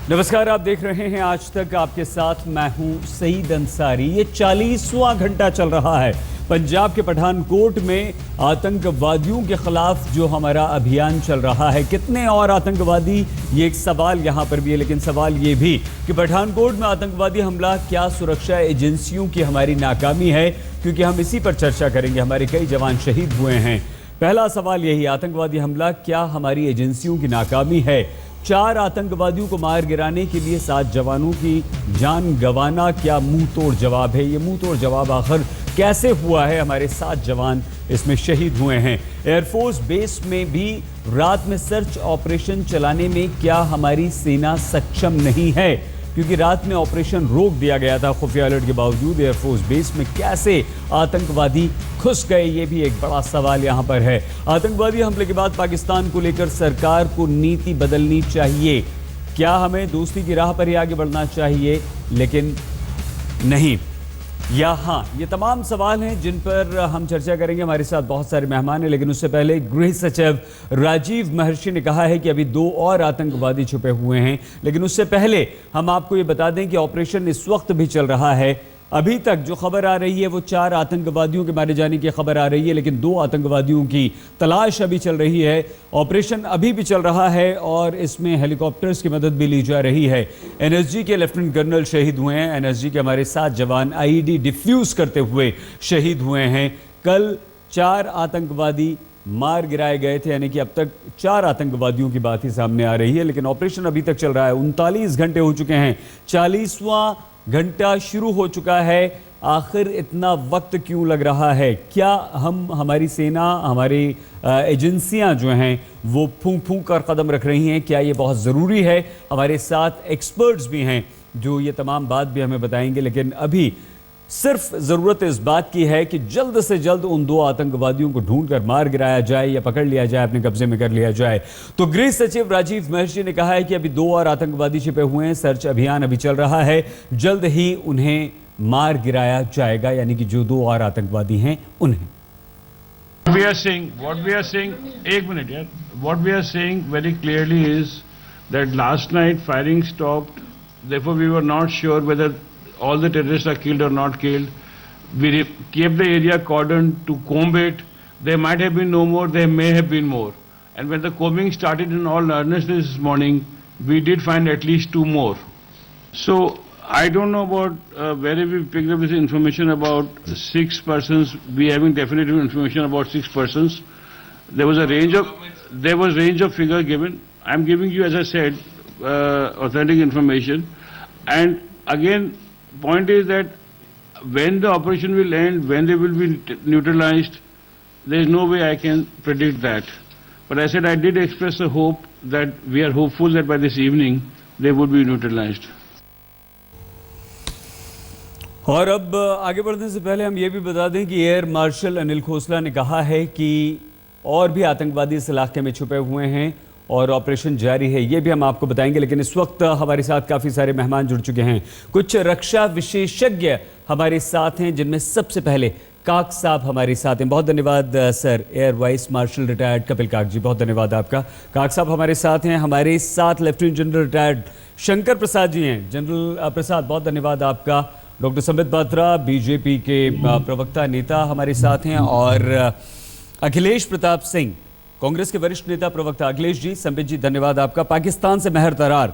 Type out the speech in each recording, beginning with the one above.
नमस्कार, आप देख रहे हैं आज तक। आपके साथ मैं हूं सईद अंसारी। ये 40वां घंटा चल रहा है पंजाब के पठानकोट में आतंकवादियों के खिलाफ जो हमारा अभियान चल रहा है। कितने और आतंकवादी, ये एक सवाल यहाँ पर भी है, लेकिन सवाल ये भी कि पठानकोट में आतंकवादी हमला क्या सुरक्षा एजेंसियों की हमारी नाकामी है, क्योंकि हम इसी पर चर्चा करेंगे। हमारे कई जवान शहीद हुए हैं। पहला सवाल यही, आतंकवादी हमला क्या हमारी एजेंसियों की नाकामी है? 4 आतंकवादियों को मार गिराने के लिए 7 जवानों की जान गंवाना क्या मुंह तोड़ जवाब है? ये मुंह तोड़ जवाब आखिर कैसे हुआ है? हमारे 7 जवान इसमें शहीद हुए हैं। एयरफोर्स बेस में भी रात में सर्च ऑपरेशन चलाने में क्या हमारी सेना सक्षम नहीं है? क्योंकि रात में ऑपरेशन रोक दिया गया था खुफिया अलर्ट के बावजूद। एयरफोर्स बेस में कैसे आतंकवादी घुस गए, ये भी एक बड़ा सवाल यहाँ पर है। आतंकवादी हमले के बाद पाकिस्तान को लेकर सरकार को नीति बदलनी चाहिए। क्या हमें दोस्ती की राह पर ही आगे बढ़ना चाहिए, लेकिन नहीं, या हाँ? ये तमाम सवाल हैं जिन पर हम चर्चा करेंगे। हमारे साथ बहुत सारे मेहमान हैं, लेकिन उससे पहले गृह सचिव राजीव महर्षि ने कहा है कि अभी 2 और आतंकवादी छुपे हुए हैं। लेकिन उससे पहले हम आपको ये बता दें कि ऑपरेशन इस वक्त भी चल रहा है। अभी तक जो खबर आ रही है वो 4 आतंकवादियों के मारे जाने की खबर आ रही है, लेकिन 2 आतंकवादियों की तलाश अभी चल रही है। ऑपरेशन अभी भी चल रहा है और इसमें हेलीकॉप्टर्स की मदद भी ली जा रही है। एनएसजी के लेफ्टिनेंट कर्नल शहीद हुए हैं। एनएसजी के हमारे 7 जवान आईईडी डिफ्यूज करते हुए शहीद हुए हैं। कल 4 आतंकवादी मार गिराए गए थे, यानी कि अब तक 4 आतंकवादियों की बात ही सामने आ रही है, लेकिन ऑपरेशन अभी तक चल रहा है। 39 घंटे हो चुके हैं, 40वां घंटा शुरू हो चुका है। आखिर इतना वक्त क्यों लग रहा है? क्या हमारी सेना, हमारी एजेंसियां जो हैं वो फूंक फूंक कर कदम रख रही हैं? क्या ये बहुत ज़रूरी है? हमारे साथ एक्सपर्ट्स भी हैं जो ये तमाम बात भी हमें बताएंगे, लेकिन अभी सिर्फ ज़रूरत इस बात की है कि जल्द से जल्द उन 2 आतंकवादियों को ढूंढकर मार गिराया जाए या पकड़ लिया जाए, अपने कब्जे में कर लिया जाए। तो गृह सचिव राजीव महर्षि ने कहा है कि अभी 2 और आतंकवादी छिपे हुए हैं। सर्च अभियान अभी चल रहा है, जल्द ही उन्हें मार गिराया जाएगा, यानी कि जो 2 और आतंकवादी हैं उन्हें। What we are saying, एक मिनट यार, what we are saying very clearly is that last night firing stopped. Therefore, we were not sure whether all the terrorists are killed or not killed. We kept the area cordoned to comb it. There might have been no more, there may have been more. And when the combing started in all earnest this morning, we did find at least 2 more. So I don't know about where we picked up this information about 6 persons. We having definitive information about 6 persons. There was range of figure given. I'm giving you, as I said, authentic information. And again, point is that when the operation will end, when they will be neutralized, there is no way I can predict that. But I said I did express a hope that we are hopeful that by this evening they would be neutralized. और अब आगे बढ़ने से पहले हम ये भी बता दें कि एयर मार्शल अनिल खोसला ने कहा है कि और भी आतंकवादी इस इलाके में छुपे हुए हैं और ऑपरेशन जारी है। ये भी हम आपको बताएंगे, लेकिन इस वक्त हमारे साथ काफ़ी सारे मेहमान जुड़ चुके हैं। कुछ रक्षा विशेषज्ञ हमारे साथ हैं, जिनमें सबसे पहले काक साहब हमारे साथ हैं। बहुत धन्यवाद sir, air vice marshal retired Kapil काक जी, बहुत धन्यवाद आपका। काक साहब हमारे साथ हैं। हमारे साथ lieutenant general retired Shankar Prasad ji हैं। जनरल प्रसाद, बहुत धन्यवाद आपका। डॉक्टर संबित पात्रा, बीजेपी के प्रवक्ता नेता हमारे साथ हैं। और अखिलेश प्रताप सिंह, कांग्रेस के वरिष्ठ नेता प्रवक्ता। अखिलेश जी, संबित जी, धन्यवाद आपका। पाकिस्तान से महर तरार,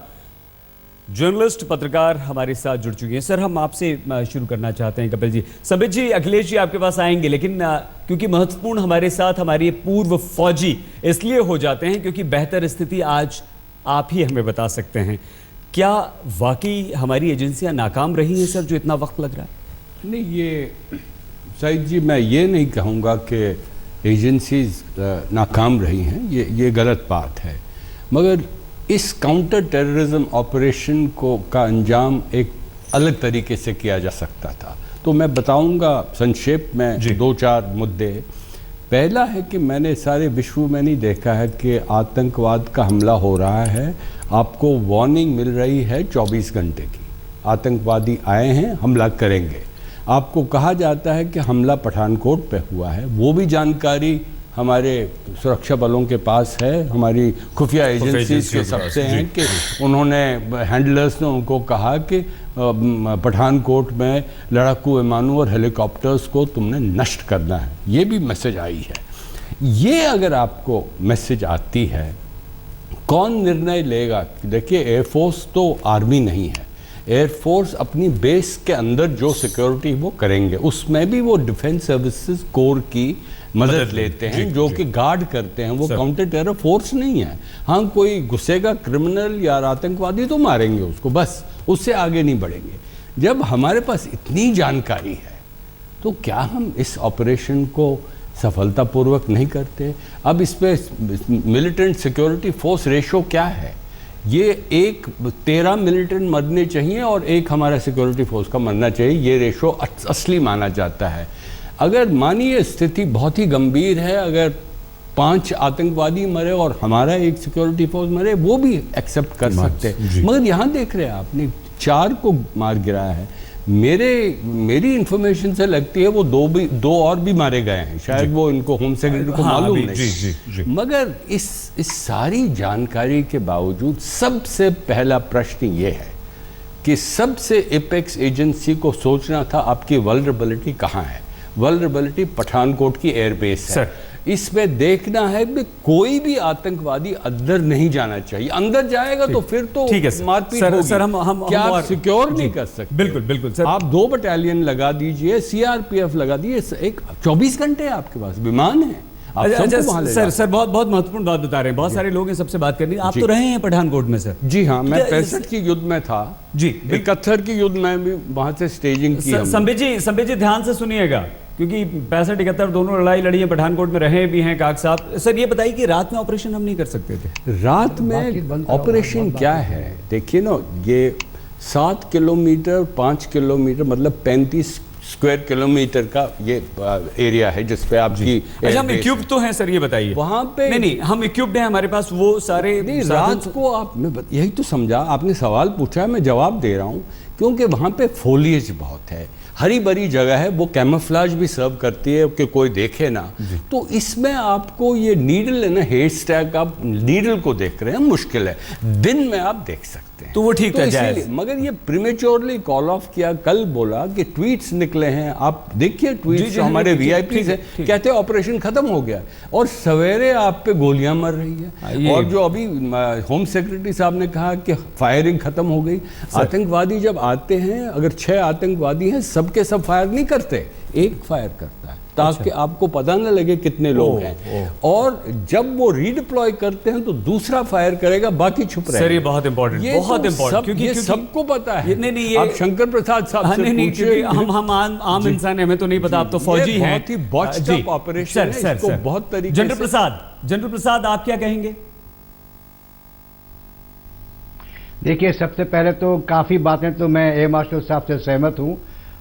जर्नलिस्ट, पत्रकार हमारे साथ जुड़ चुके हैं। सर, हम आपसे शुरू करना चाहते हैं। कपिल जी, संबित जी, अखिलेश जी आपके पास आएंगे, लेकिन क्योंकि महत्वपूर्ण हमारे साथ हमारे पूर्व फौजी इसलिए हो जाते हैं क्योंकि बेहतर स्थिति आज आप ही हमें बता सकते हैं। क्या वाकई हमारी एजेंसियां नाकाम रही हैं सर, जो इतना वक्त लग रहा है? नहीं, ये सईद जी, मैं ये नहीं कहूँगा कि एजेंसीज नाकाम रही हैं, ये गलत बात है। मगर इस काउंटर टेररिज्म ऑपरेशन का अंजाम एक अलग तरीके से किया जा सकता था। तो मैं बताऊंगा संक्षेप में 2-4 मुद्दे। पहला है कि मैंने सारे विश्व में नहीं देखा है कि आतंकवाद का हमला हो रहा है, आपको वार्निंग मिल रही है 24 घंटे की, आतंकवादी आए हैं, हमला करेंगे। आपको कहा जाता है कि हमला पठानकोट पे हुआ है, वो भी जानकारी हमारे सुरक्षा बलों के पास है, हमारी खुफिया एजेंसीज के सबसे हैं कि उन्होंने हैंडलर्स ने उनको कहा कि पठानकोट में लड़ाकू विमानों और हेलीकॉप्टर्स को तुमने नष्ट करना है। ये भी मैसेज आई है। ये अगर आपको मैसेज आती है, कौन निर्णय लेगा? देखिए, एयरफोर्स तो आर्मी नहीं है। एयरफोर्स अपनी बेस के अंदर जो सिक्योरिटी वो करेंगे, उसमें भी वो डिफेंस सर्विसेज कोर की मदद लेते हैं, जो कि गार्ड करते हैं। वो काउंटर टेरर फोर्स नहीं है। हाँ, कोई घुसेगा क्रिमिनल या आतंकवादी तो मारेंगे उसको, बस उससे आगे नहीं बढ़ेंगे। जब हमारे पास इतनी जानकारी है तो क्या हम इस ऑपरेशन को सफलतापूर्वक नहीं करते? अब इस पे मिलिटेंट सिक्योरिटी फोर्स रेशो क्या है? ये 13 मिलिटेंट मरने चाहिए और 1 हमारा सिक्योरिटी फोर्स का मरना चाहिए। ये रेशो असली माना जाता है। अगर मानिए स्थिति बहुत ही गंभीर है, अगर 5 आतंकवादी मरे और हमारा 1 सिक्योरिटी फोर्स मरे, वो भी एक्सेप्ट कर सकते हैं। मगर यहाँ देख रहे हैं आपने 4 को मार गिराया है। मेरी इंफॉर्मेशन से लगती है वो 2 और भी मारे गए हैं। शायद वो इनको होम सेक्रेटरी को मालूम नहीं। मगर इस सारी जानकारी के बावजूद सबसे पहला प्रश्न ये है कि सबसे एपेक्स एजेंसी को सोचना था आपकी वल्नरेबिलिटी कहाँ है। वल्नरेबिलिटी पठानकोट की एयरबेस है। इसमें देखना है कि कोई भी आतंकवादी अंदर नहीं जाना चाहिए। अंदर जाएगा तो फिर तो मारपीट होगी। सर, हम क्या आप सिक्योर नहीं कर सकते? बिल्कुल सर। आप 2 बटालियन लगा दीजिए, सीआरपीएफ लगा दीजिए, एक 24 घंटे आपके पास विमान है। सर बहुत महत्वपूर्ण बात बता रहे हैं। बहुत सारे लोग हैं, सबसे बात करनी। आप तो रहे हैं पठानकोट में सर? जी हाँ, मैं 65 की युद्ध में था जी। 71 की युद्ध में भी वहां से स्टेजिंग की। संबित जी ध्यान से सुनिएगा, क्योंकि 65-71 दोनों लड़ाई लड़ी है, पठानकोट में रहे भी हैं काग साहब। सर ये बताइए कि रात में ऑपरेशन हम नहीं कर सकते थे? रात में ऑपरेशन क्या है? देखिए ना, ये 7 किलोमीटर 5 किलोमीटर मतलब 35 स्क्वायर किलोमीटर का ये एरिया है जिसपे आपकी। अच्छा, हम इक्विप्ड तो हैं सर, ये बताइए। वहां पे नहीं, हम इक्विप्ड हैं, हमारे पास वो सारे। नहीं, रात को आप, मैं यही तो समझा, आपने सवाल पूछा, मैं जवाब दे रहा हूं। क्योंकि वहां पे फोलिएज बहुत है, हरी भरी जगह है, वो कैमोफ्लेज भी सर्व करती है कि कोई देखे ना। तो इसमें आपको ये नीडल है ना, हेयर स्टैक, आप नीडल को देख रहे हैं, मुश्किल है। दिन में आप देख सकते हैं, तो वो ठीक है जायज। मगर ये प्रीमेच्योरली कॉल ऑफ किया। कल बोला कि ट्वीट्स निकले हैं, आप देखिए ट्वीट्स हमारे वीआईपी से, कहते हैं ऑपरेशन खत्म हो गया, और सवेरे आप पे गोलियां मर रही है। और जो अभी होम सेक्रेटरी साहब ने कहा कि फायरिंग खत्म हो गई। आतंकवादी जब आते हैं, अगर 6 आतंकवादी हैं, सबके सब फायर नहीं करते, एक फायर करता है ताकि आपको पता न लगे कितने लोग हैं। और जब वो रीडिप्लॉय करते हैं तो दूसरा फायर करेगा, बाकी छुप रहे हैं। सर ये बहुत इंपॉर्टेंट, बहुत इंपॉर्टेंट, क्योंकि सबको पता है। नहीं, ये आप शंकर प्रसाद साहब से पूछिए। हम आम इंसान हैं, हमें तो नहीं पता। आप तो फौजी हैं। बहुत ही बॉच्ड अप ऑपरेशन है, इसको बहुत तरीके से। जनरल प्रसाद आप क्या कहेंगे? देखिए, सबसे पहले तो काफ़ी बातें तो मैं एयर मार्शल साहब से सहमत हूँ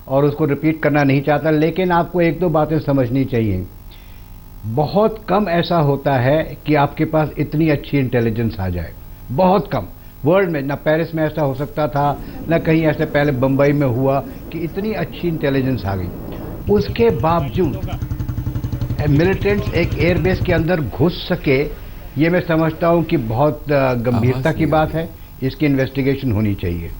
और उसको रिपीट करना नहीं चाहता, लेकिन आपको 1-2 बातें समझनी चाहिए। बहुत कम ऐसा होता है कि आपके पास इतनी अच्छी इंटेलिजेंस आ जाए, बहुत कम। वर्ल्ड में ना पेरिस में ऐसा हो सकता था, ना कहीं ऐसे पहले बम्बई में हुआ कि इतनी अच्छी इंटेलिजेंस आ गई। उसके बावजूद मिलिटेंट्स एक एयरबेस के अंदर घुस सके, ये मैं समझता हूँ कि बहुत गंभीरता की बात है। इसकी इन्वेस्टिगेशन होनी चाहिए।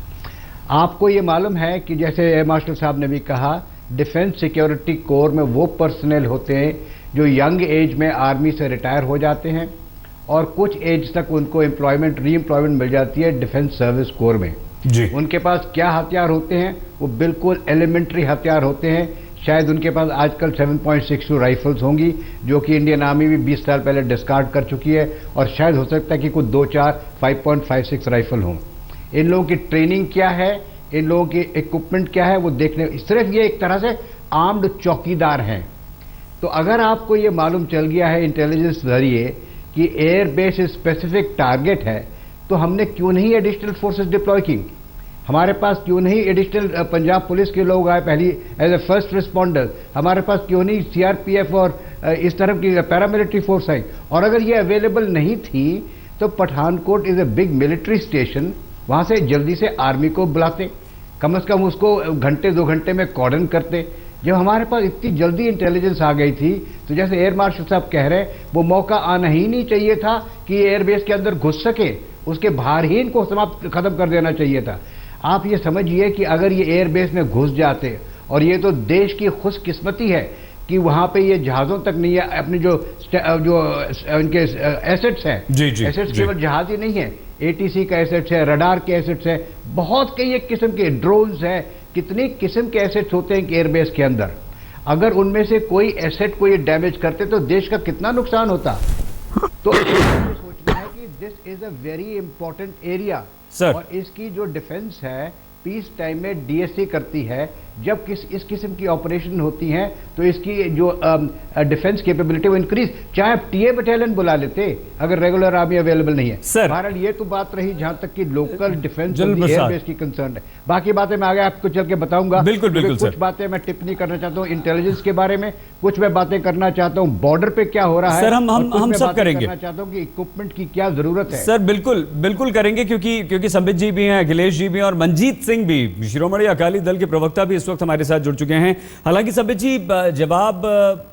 आपको ये मालूम है कि जैसे एयर मार्शल साहब ने भी कहा, डिफेंस सिक्योरिटी कोर में वो पर्सनल होते हैं जो यंग एज में आर्मी से रिटायर हो जाते हैं और कुछ एज तक उनको री एम्प्लॉयमेंट मिल जाती है डिफेंस सर्विस कोर में जी। उनके पास क्या हथियार होते हैं? वो बिल्कुल एलिमेंट्री हथियार होते हैं। शायद उनके पास आजकल 7.62 राइफल्स होंगी, जो कि इंडियन आर्मी भी 20 साल पहले डिस्कार्ड कर चुकी है, और शायद हो सकता है कि कुछ 2-4 5.56 राइफल हों। इन लोगों की ट्रेनिंग क्या है, इन लोगों की इक्विपमेंट क्या है, वो देखने, सिर्फ ये एक तरह से आर्म्ड चौकीदार हैं। तो अगर आपको ये मालूम चल गया है इंटेलिजेंस जरिए कि एयर बेस स्पेसिफिक टारगेट है, तो हमने क्यों नहीं एडिशनल फोर्सेस डिप्लॉय की? हमारे पास क्यों नहीं एडिशनल पंजाब पुलिस के लोग आए पहली एज ए फर्स्ट रिस्पॉन्डर? हमारे पास क्यों नहीं सीआरपीएफ और इस तरह की पैरामिलिट्री फोर्स आई? और अगर ये अवेलेबल नहीं थी तो Pathankot is a big military station, वहाँ से जल्दी से आर्मी को बुलाते, कम से कम उसको घंटे 2 घंटे में कॉर्डन करते, जब हमारे पास इतनी जल्दी इंटेलिजेंस आ गई थी, तो जैसे एयर मार्शल साहब कह रहे हैं, वो मौका आना ही नहीं चाहिए था कि एयरबेस के अंदर घुस सके, उसके बाहर ही इनको खत्म कर देना चाहिए था। आप ये समझिए कि अगर ये एयरबेस में घुस जाते, और ये तो देश की खुशकिस्मती है कि वहां पे ये जहाज़ों तक नहीं है, अपने जो इनके एसेट्स हैं, एसेट्स केवल जहाज ही नहीं है, एटीसी का एसेट्स है, रडार के एसेट्स है, बहुत कई एक किस्म के ड्रोन्स है, कितनी किस्म के एसेट्स होते हैं एयरबेस के अंदर। अगर उनमें से कोई एसेट को ये डैमेज करते तो देश का कितना नुकसान होता। तो सोचना है कि this is a very important area, और इसकी जो डिफेंस है पीस टाइम में डीएससी करती है। जब इस किस्म की ऑपरेशन होती हैं तो इसकी जो डिफेंस कैपेबिलिटी वो इंक्रीज, चाहे टीए बटालियन बुला लेते अगर रेगुलर आर्मी अवेलेबल नहीं है। बहरहाल ये तो बात रही जहां तक कि लोकल डिफेंस एयरबेस की कंसर्न है। बाकी बातें मैं आगे आपको चल के बताऊंगा। बिल्कुल कुछ बातें मैं टिप्पणी करना चाहता हूं इंटेलिजेंस के बारे में, कुछ मैं बातें करना चाहता हूं बॉर्डर पे क्या हो रहा है, सर हम सब करेंगे। करना चाहता हूं कि इक्विपमेंट की क्या जरूरत है। सर बिल्कुल करेंगे, क्योंकि संबित जी भी हैं, अखिलेश जी भी हैं, और मंजीत सिंह भी, शिरोमणि अकाली दल के प्रवक्ता भी इस वक्त हमारे साथ जुड़ चुके हैं। हालांकि संबित जी, जवाब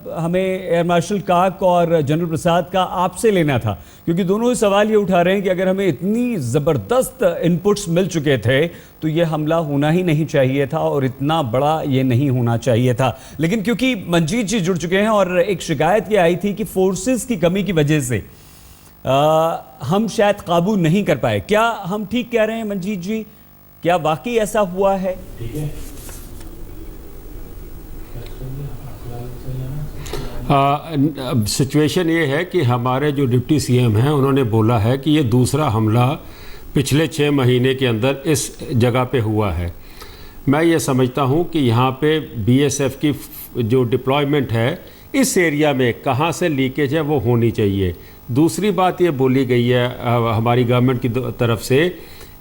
हमें एयर मार्शल काक और जनरल प्रसाद का आपसे लेना था, क्योंकि दोनों ही सवाल ये उठा रहे हैं कि अगर हमें इतनी जबरदस्त इनपुट्स मिल चुके थे तो ये हमला होना ही नहीं चाहिए था और इतना बड़ा ये नहीं होना चाहिए था। लेकिन क्योंकि मंजीत जी जुड़ चुके हैं और एक शिकायत ये आई थी कि फोर्सेस की कमी की वजह से हम शायद काबू नहीं कर पाए, क्या हम ठीक कह रहे हैं मंजीत जी? क्या वाकई ऐसा हुआ है? ठीक है, सिचुएशन ये है कि हमारे जो डिप्टी सीएम हैं उन्होंने बोला है कि ये दूसरा हमला पिछले 6 महीने के अंदर इस जगह पे हुआ है। मैं ये समझता हूँ कि यहाँ पे बीएसएफ की जो डिप्लॉयमेंट है इस एरिया में कहाँ से लीकेज है वो होनी चाहिए। दूसरी बात ये बोली गई है हमारी गवर्नमेंट की तरफ से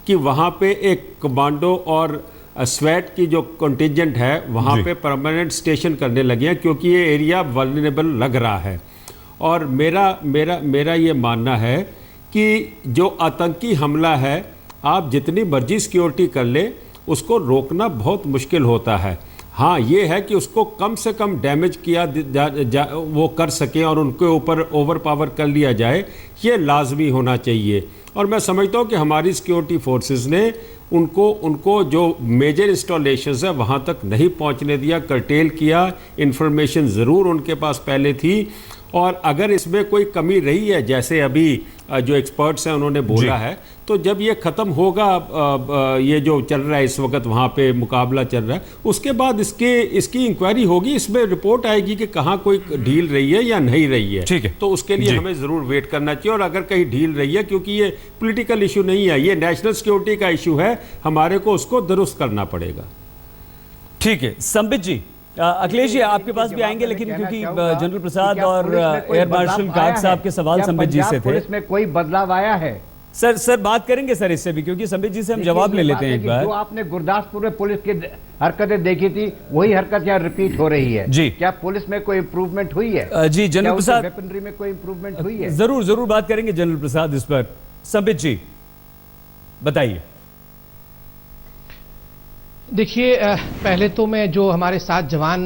कि वहाँ पे एक कमांडो और स्वेट की जो कंटिजेंट है वहाँ पे परमानेंट स्टेशन करने लगे हैं, क्योंकि ये एरिया वल्नरेबल लग रहा है। और मेरा ये मानना है कि जो आतंकी हमला है, आप जितनी मर्जी सिक्योरिटी कर ले, उसको रोकना बहुत मुश्किल होता है। हाँ, ये है कि उसको कम से कम डैमेज किया वो कर सकें और उनके ऊपर ओवर पावर कर लिया जाए, ये लाजमी होना चाहिए। और मैं समझता हूँ कि हमारी सिक्योरिटी फोर्सेस ने उनको जो मेजर इंस्टॉलेशंस है वहाँ तक नहीं पहुँचने दिया, कर्टेल किया। इन्फॉर्मेशन ज़रूर उनके पास पहले थी, और अगर इसमें कोई कमी रही है, जैसे अभी जो एक्सपर्ट्स हैं उन्होंने बोला है, तो जब ये ख़त्म होगा, ये जो चल रहा है इस वक्त वहाँ पे मुकाबला चल रहा है, उसके बाद इसकी इंक्वायरी होगी, इसमें रिपोर्ट आएगी कि कहाँ कोई ढील रही है या नहीं रही है। ठीक है, तो उसके लिए हमें ज़रूर वेट करना चाहिए। और अगर कहीं ढील रही है, क्योंकि ये पॉलिटिकल इशू नहीं है, ये नेशनल सिक्योरिटी का इशू है, हमारे को उसको दुरुस्त करना पड़ेगा। ठीक है संबित जी, अखिलेश जी आपके पास भी आएंगे, लेकिन क्योंकि जनरल प्रसाद और एयर मार्शल काक साहब के सवाल संबित जी से थे। पुलिस में कोई बदलाव आया है? सर बात करेंगे सर इससे भी, क्योंकि संबित जी से हम जवाब ले लेते हैं एक बार। जो आपने गुरदासपुर में पुलिस की हरकतें देखी थी, वही हरकत यहाँ रिपीट हो रही है जी। क्या पुलिस में कोई इंप्रूवमेंट हुई है? जी जनरल प्रसाद, वेपनरी में कोई इंप्रूवमेंट हुई है? जरूर बात करेंगे जनरल प्रसाद इस पर। संबित जी बताइए। देखिए, पहले तो मैं जो हमारे साथ जवान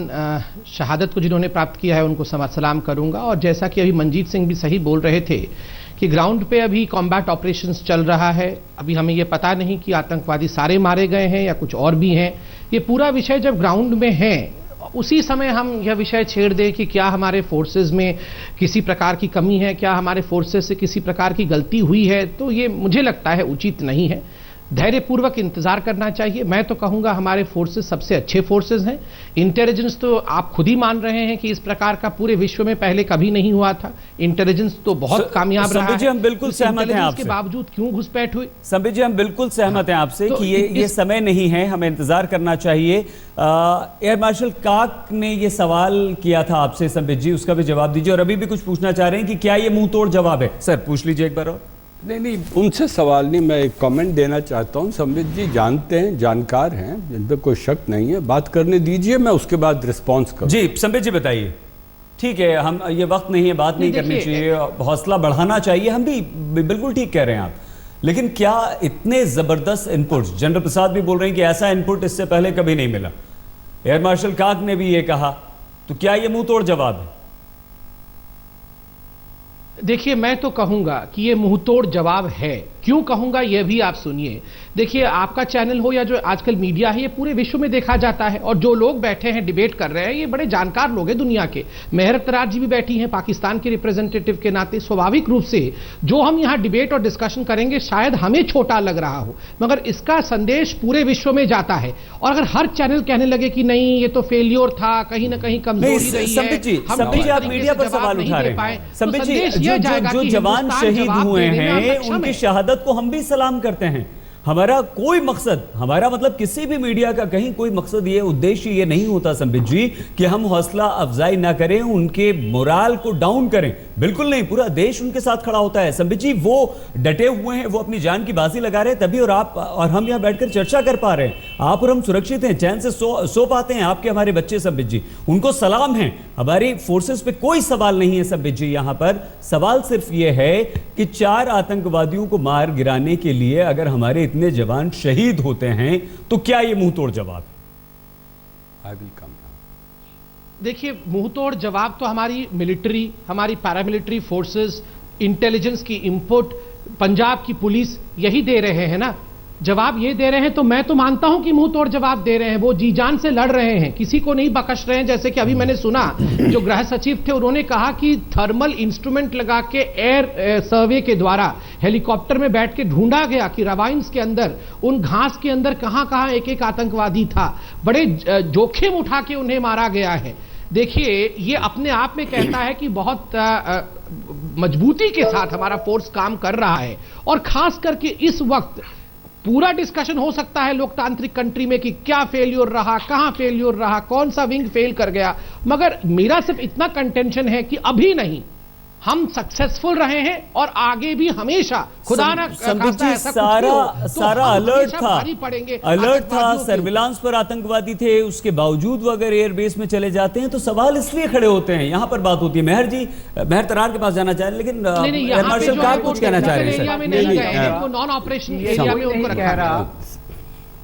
शहादत को जिन्होंने प्राप्त किया है उनको सलाम करूंगा। और जैसा कि अभी मंजीत सिंह भी सही बोल रहे थे कि ग्राउंड पे अभी कॉम्बैट ऑपरेशंस चल रहा है, अभी हमें ये पता नहीं कि आतंकवादी सारे मारे गए हैं या कुछ और भी हैं। ये पूरा विषय जब ग्राउंड में है, उसी समय हम यह विषय छेड़ दें कि क्या हमारे फोर्सेस में किसी प्रकार की कमी है, क्या हमारे फोर्सेस से किसी प्रकार की गलती हुई है, तो ये मुझे लगता है उचित नहीं है। धैर्यपूर्वक इंतजार करना चाहिए। मैं तो कहूंगा हमारे फोर्सेस सबसे अच्छे फोर्सेस हैं। इंटेलिजेंस तो आप खुद ही मान रहे हैं कि इस प्रकार का पूरे विश्व में पहले कभी नहीं हुआ था। इंटेलिजेंस तो बहुत कामयाब रहा है। जी हम बिल्कुल सहमत हैं आपसे। के बावजूद क्यों घुसपैठ हुई? संबित जी हम बिल्कुल सहमत हैं आपसे कि ये समय नहीं है, हमें इंतजार करना चाहिए। एयर मार्शल काक ने ये सवाल किया था आपसे संबित जी, उसका भी जवाब दीजिए। और अभी भी कुछ पूछना चाह रहे हैं कि क्या ये मुंह तोड़ जवाब है? सर पूछ लीजिए एक बार और। नहीं, उनसे सवाल नहीं, मैं एक कमेंट देना चाहता हूँ। संबित जी जानते हैं, जानकार हैं, जिन पर कोई शक नहीं है। बात करने दीजिए, मैं उसके बाद रिस्पॉन्स करूँ। जी संबित जी बताइए। ठीक है, हम ये वक्त नहीं है, बात नहीं करनी चाहिए, हौसला बढ़ाना चाहिए, हम भी बिल्कुल ठीक कह रहे हैं आप। लेकिन क्या इतने जबरदस्त इनपुट्स, जनरल प्रसाद भी बोल रहे हैं कि ऐसा इनपुट इससे पहले कभी नहीं मिला, एयर मार्शल काक ने भी ये कहा, तो क्या ये मुंह तोड़ जवाब है? देखिए, मैं तो कहूंगा कि ये मुंहतोड़ जवाब है। क्यों कहूंगा यह भी आप सुनिए। देखिए, आपका चैनल हो या जो आजकल मीडिया है, ये पूरे विश्व में देखा जाता है, और जो लोग बैठे हैं डिबेट कर रहे हैं, ये बड़े जानकार लोग हैं दुनिया के। मेहर तरार जी भी बैठी हैं पाकिस्तान के रिप्रेजेंटेटिव के नाते। स्वाभाविक रूप से जो हम यहाँ डिबेट और डिस्कशन करेंगे शायद हमें छोटा लग रहा हो, मगर इसका संदेश पूरे विश्व में जाता है। और अगर हर चैनल कहने लगे कि नहीं ये तो फेल्योर था, कहीं ना कहीं कमजोरी रही है, संबित जी आप मीडिया पर सवाल उठा रहे हैं। संबित जी, जो जवान शहीद हुए हैं उनकी शहादत को हम भी सलाम करते हैं। हमारा कोई मकसद, हमारा मतलब किसी भी मीडिया का कहीं कोई मकसद ये उद्देश्य ये नहीं होता संबित जी कि हम हौसला अफजाई ना करें, उनके मोराल को डाउन करें। बिल्कुल नहीं, पूरा देश उनके साथ खड़ा होता है। संबित जी वो डटे हुए हैं, वो अपनी जान की बाजी लगा रहे हैं, तभी और आप और हम यहाँ बैठकर चर्चा कर पा रहे हैं। आप और हम सुरक्षित हैं, चैन से सो पाते हैं। आपके हमारे बच्चे संबित जी, उनको सलाम है। हमारी फोर्सेस पे कोई सवाल नहीं है संबित जी। यहाँ पर सवाल सिर्फ ये है कि 4 आतंकवादियों को मार गिराने के लिए अगर हमारे इतने जवान शहीद होते हैं तो क्या ये मुंह तोड़ जवाब है? I will come. देखिए, मुंहतोड़ जवाब तो हमारी मिलिट्री, हमारी पैरामिलिट्री फोर्सेस, इंटेलिजेंस की इनपुट, पंजाब की पुलिस यही दे रहे हैं ना। जवाब ये दे रहे हैं तो मैं तो मानता हूं कि मुंह तोड़ जवाब दे रहे हैं। वो जी जान से लड़ रहे हैं, किसी को नहीं बकश रहे हैं। जैसे कि अभी मैंने सुना जो गृह सचिव थे उन्होंने कहा कि थर्मल इंस्ट्रूमेंट लगा के एयर सर्वे के द्वारा हेलीकॉप्टर में बैठ के ढूंढा गया कि रवाइंस के अंदर, उन घास के अंदर कहां कहां एक एक आतंकवादी था। बड़े जोखिम उठा के उन्हें मारा गया है। देखिए, ये अपने आप में कहता है कि बहुत मजबूती के साथ हमारा फोर्स काम कर रहा है। और खास करके इस वक्त पूरा डिस्कशन हो सकता है लोकतांत्रिक कंट्री में कि क्या फेल्योर रहा, कहां फेल्योर रहा, कौन सा विंग फेल कर गया, मगर मेरा सिर्फ इतना कंटेंशन है कि अभी नहीं, हम सक्सेसफुल रहे हैं और आगे भी हमेशा खुदा ना खास्ता ऐसा सारा अलर्ट था, पड़ेंगे। अलर्ट था, सर्विलांस पर आतंकवादी थे, उसके बावजूद वो अगर एयरबेस में चले जाते हैं तो सवाल इसलिए खड़े होते हैं। यहां पर बात होती है। मेहर जी, मेहर तरार के पास जाना चाह रहे हैं, लेकिन मार्शल काक कुछ कहना चाह रहे हैं। नॉन ऑपरेशन एरिया में उनको रखा रहा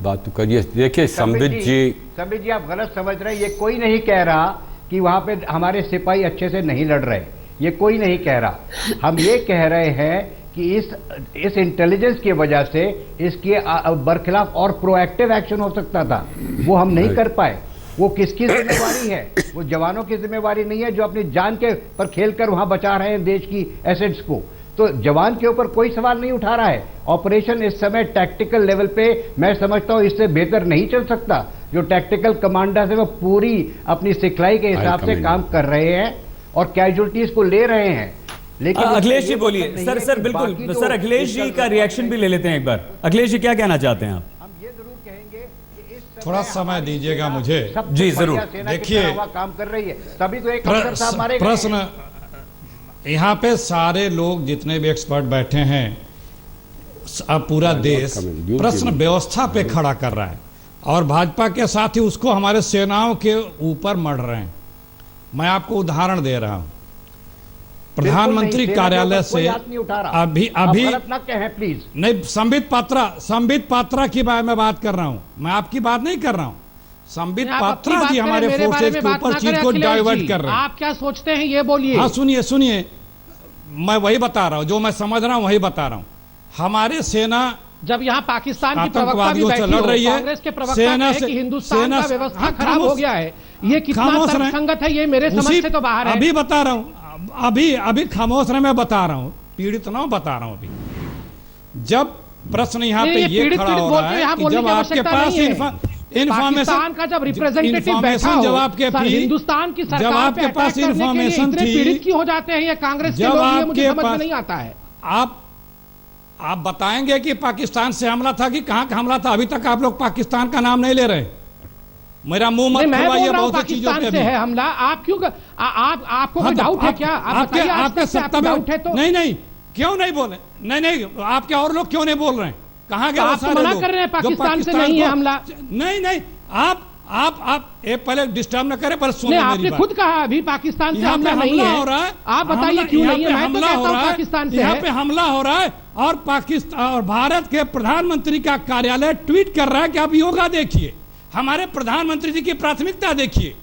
बात तो करिए। देखिए संबित जी आप गलत समझ रहे हैं। ये कोई नहीं कह रहा कि वहां पे हमारे सिपाही अच्छे से नहीं लड़ रहे, ये कोई नहीं कह रहा। हम ये कह रहे हैं कि इस इंटेलिजेंस की वजह से इसके बरखिलाफ और प्रोएक्टिव एक्शन हो सकता था, वो हम नहीं कर पाए। वो किसकी जिम्मेवारी है? वो जवानों की जिम्मेवारी नहीं है जो अपनी जान के पर खेलकर वहां बचा रहे हैं देश की एसेट्स को। तो जवान के ऊपर कोई सवाल नहीं उठा रहा है। ऑपरेशन इस समय टैक्टिकल लेवल पे मैं समझता हूं इससे बेहतर नहीं चल सकता। जो टैक्टिकल कमांडर्स है वो पूरी अपनी सिखलाई के हिसाब से काम कर रहे हैं और कैजुअलिटीज को ले रहे हैं। लेकिन अखिलेश जी बोलिए। सर बिल्कुल सर, अखिलेश जी का रिएक्शन भी ले लेते हैं एक बार। अखिलेश जी क्या कहना चाहते हैं आप? हम ये जरूर कहेंगे कि इस थोड़ा समय दीजिएगा मुझे। जी जरूर। देखिए काम कर रही है, तभी तो एक अफसर साहब मारे गए। प्रश्न, यहाँ पे सारे लोग जितने भी एक्सपर्ट बैठे हैं, अब पूरा देश प्रश्न व्यवस्था पे खड़ा कर रहा है और भाजपा के साथ ही उसको हमारे सेनाओं के ऊपर मढ़ रहे हैं। मैं आपको उदाहरण दे रहा हूं। प्रधानमंत्री कार्यालय से अभी प्लीज नहीं, संबित पात्रा की मैं बात कर रहा हूं, मैं आपकी बात नहीं कर रहा हूं। संबित पात्रा जी हमारे फोर्सेज के ऊपर चीज को डाइवर्ट कर रहे हैं। आप क्या सोचते हैं ये बोलिए। हाँ सुनिए, मैं वही बता रहा हूं जो मैं समझ रहा हूं, वही बता रहा हूं। हमारे सेना जब यहाँ पाकिस्तान की प्रवक्ता भी बैठी हो, कांग्रेस के प्रवक्ता कहे कि हिंदुस्तान का व्यवस्था खराब हो गया है, ये कितना तर्कसंगत है, ये मेरे समझ से तो बाहर है। अभी बता रहा हूं, अभी खामोश रहे, मैं बता रहा हूं, पीड़ित ना बता रहा हूं। अभी जब प्रश्न यहाँ पे ये खड़ा हो रहा है कि जब आपके पास इन्फॉर्मेशन का जब रिप्रेजेंटेटिव बैठा हो, जब आपके हिंदुस्तान की सरकार जब आपके पास इन्फॉर्मेशन थी, पीड़ित क्यों हो जाते हैं ये कांग्रेस के लोग, ये मुझे समझ में नहीं आता है। आप बताएंगे कि पाकिस्तान से हमला था कि कहां का हमला था? अभी तक आप लोग पाकिस्तान का नाम नहीं ले रहे। मेरा मुंह मत खुलवाइए बहुत चीजों पे। है हमला, आप क्यों आपको कोई डाउट है क्या? आपके सत्ता में डाउट है तो नहीं, क्यों नहीं बोले? नहीं, आपके और लोग क्यों नहीं बोल रहे हैं? कहां गए? आप मना कर रहे हैं पाकिस्तान से नहीं है हमला। नहीं, आप पहले डिस्टर्ब न करें, पर सुनिए। आपने खुद कहा अभी पाकिस्तान से हमला नहीं है। हो रहा है, आप बताइए क्यों नहीं है? मैं तो कहता हूं पाकिस्तान से यहाँ पे हमला हो रहा है और पाकिस्तान और भारत के प्रधानमंत्री का कार्यालय ट्वीट कर रहा है कि आप योगा देखिए। हमारे प्रधानमंत्री जी की प्राथमिकता देखिए,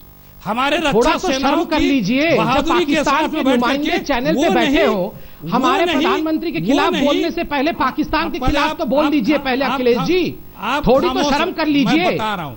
हमारे थोड़ा रक्षा तो शर्म सेनाओं कर की लीजिए, जब बहादुरी के पाकिस्तान साथ के में बैठ नुमाइंदे करके चैनल पे वो बैठे नहीं, हो, हमारे प्रधानमंत्री के खिलाफ बोलने से पहले पाकिस्तान के खिलाफ तो बोल दीजिए पहले अखिलेश जी, थोड़ी तो शर्म कर लीजिए। मैं बता रहा हूं,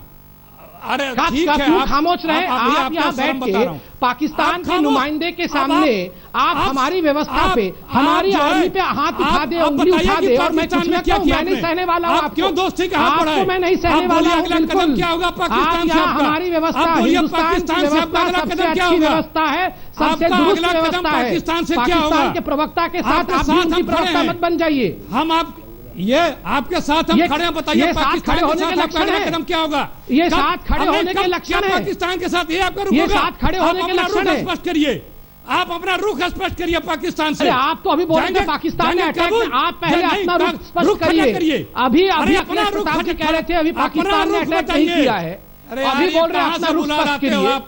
अरे ठीक है, क्यों खामोश रहे? आप यहाँ बैठ के पाकिस्तान के नुमाइंदे के सामने आप हमारी व्यवस्था पे, हमारी आर्मी पे हाथ उठा दे, उंगली उठा दे, और मैं कुछ न कहूं, मैं नहीं सहने वाला हूं। आप क्यों दोस्ती का हाथ बढ़ाए? मैं नहीं सहने वाला हूं, बिल्कुल। क्या होगा पाकिस्तान से? हमारी व्यवस्था, हिंदुस्तान की व्यवस्था सबसे अच्छी व्यवस्था है, सबसे दुरुस्त व्यवस्था है। पाकिस्तान से क्या होगा? पाकिस्तान के प्रवक्ता के साथ आप भी उनकी प्रवक्ता मत बन जाइए। हम आप ये आपके साथ हम खड़े हैं, बताइए पाकिस्तान के साथ पहला कदम क्या होगा? ये साथ खड़े होने के लक्षण है। पाकिस्तान के साथ ये आपका रुख ये होगा? साथ खड़े होने के लक्षण है। स्पष्ट करिए, आप अपना रुख स्पष्ट करिए पाकिस्तान से। आप तो अभी बोल रहे थे पाकिस्तान ने अटैक, आप पहले अपना रुख स्पष्ट करिए। अभी अखिलेश प्रसाद जी कह रहे थे अभी पाकिस्तान ने अटैक नहीं किया है, अभी बोल रहे हैं अपना रुख स्पष्ट करिए।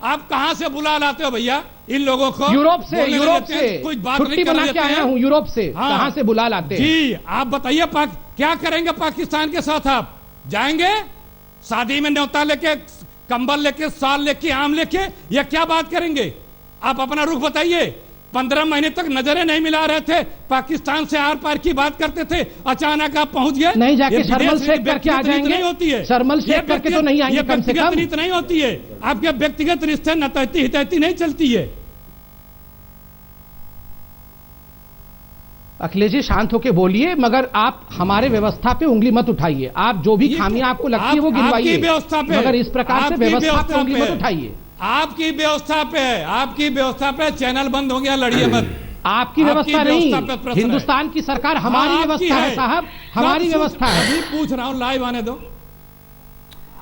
आप कहां से बुला लाते हो भैया इन लोगों को? यूरोप से कोई बात नहीं बना के आया हूं यूरोप से। कहां से बुला लाते हैं जी? आप बताइए क्या करेंगे पाकिस्तान के साथ? आप जाएंगे शादी में न्योता लेके, कंबल लेके, साल लेके, आम लेके, या क्या बात करेंगे? आप अपना रुख बताइए। 15 महीने तक नजरें नहीं मिला रहे थे, पाकिस्तान से आर पार की बात करते थे, अचानक आप पहुंच गए। नहीं जाके शर्मल शेख करके आ जाएंगे? नहीं होती है शर्मल शेख करके तो नहीं आएंगे, कम से कम रीत नहीं होती है। आपके व्यक्तिगत रिश्ते नतैती हितैती नहीं चलती है। अखिलेश जी शांत होके बोलिए, मगर आप हमारे व्यवस्था पे उंगली मत उठाइए। आप जो भी खामियां आपको लगती है वो गिनवाइए, मगर इस प्रकार से व्यवस्था पे उंगली मत उठाइए। आपकी व्यवस्था पे है, आपकी व्यवस्था पे चैनल बंद हो गया, लड़िए मत। आपकी व्यवस्था नहीं, हिंदुस्तान की सरकार, हमारी व्यवस्था है साहब, हमारी व्यवस्था है। अभी पूछ रहा हूँ, लाइव आने दो,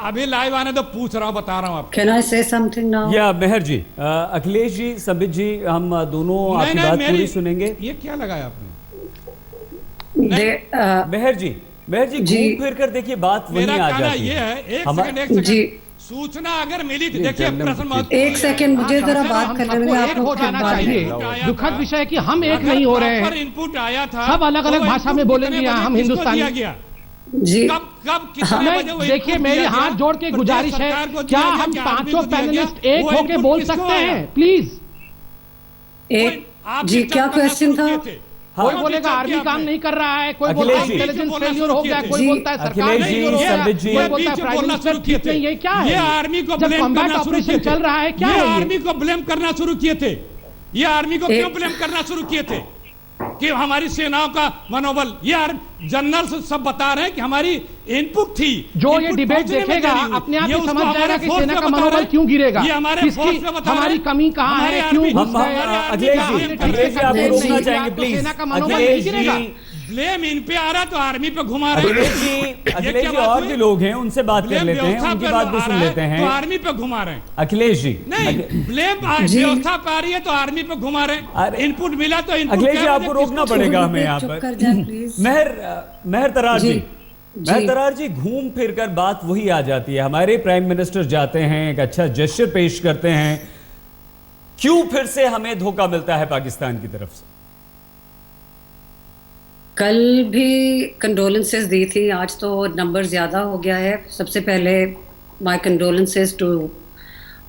अभी लाइव आने दो, पूछ रहा हूँ, बता रहा हूँ आपको। Can I say something now? या मेहर जी, अखिलेश जी, संबित जी, हम दोनों आपकी बात पूरी सुनेंगे। ये क्या लगाया आपने? मेहर जी घूम फिर कर देखिए, बात वही आ जाती है। एक सेकंड, सूचना अगर मिली थी, देखिए प्रश्न, एक सेकंड मुझे जरा बात करने में आप हो जाना चाहिए। दुखद विषय कि हम एक नहीं हो रहे हैं, इनपुट आया था, सब अलग अलग भाषा में बोलेंगे हम हिंदुस्तानी जी। कब देखिए, मेरे हाथ जोड़ के गुजारिश है, क्या हम पांचों पैनलिस्ट एक होके बोल सकते हैं प्लीज? जी क्या क्वेश्चन था? कोई बोलेगा आर्मी काम नहीं कर रहा है, कोई बोलता है इंटेलिजेंस फेलियर हो गया, कोई बोलता है सरकार नहीं हो गया, कोई बोलता है प्राइम मिनिस्टर ठीक नहीं। ये क्या है? ये आर्मी को जब कॉम्बैट ऑपरेशन चल रहा है, क्या है? आर्मी को ब्लेम करना शुरू किए थे। ये आर्मी को क्यों ब्लेम करना शुरू किए थे कि हमारी सेनाओं का मनोबल? ये जनरल सब बता रहे हैं कि हमारी इनपुट थी। जो ये डिबेट देखेगा अपने आप ही समझ जाएगा कि सेना का मनोबल क्यों गिरेगा, हमारी कमी कहाँ है, क्यों घुस गए। आपको रोकना चाहेंगे प्लीज। सेना का मनोबल नहीं गिरेगा। ब्लेम इन पे आ रहा तो आर्मी पे घुमा रहे हैं। अखिलेश जी और भी लोग हैं, उनसे बात कर लेते हैं, उनकी बात भी सुन लेते हैं। तो आर्मी पे घुमा रहे हैं अखिलेश जी। नहीं, ब्लेम व्यवस्था पे आ रही है तो आर्मी पे घुमा रहे हैं। इनपुट मिला तो इनपुट। अखिलेश जी आपको रोकना पड़ेगा हमें यहाँ पर। मेहर तरार जी, मेहर तरार जी, घूम फिर कर बात वही आ जाती है। हमारे प्राइम मिनिस्टर जाते हैं, एक अच्छा जेस्चर पेश करते हैं, क्यों फिर से हमें धोखा मिलता है पाकिस्तान की तरफ से? कल भी कंडोलेंसेस दी थी, आज तो नंबर ज़्यादा हो गया है। सबसे पहले my condolences to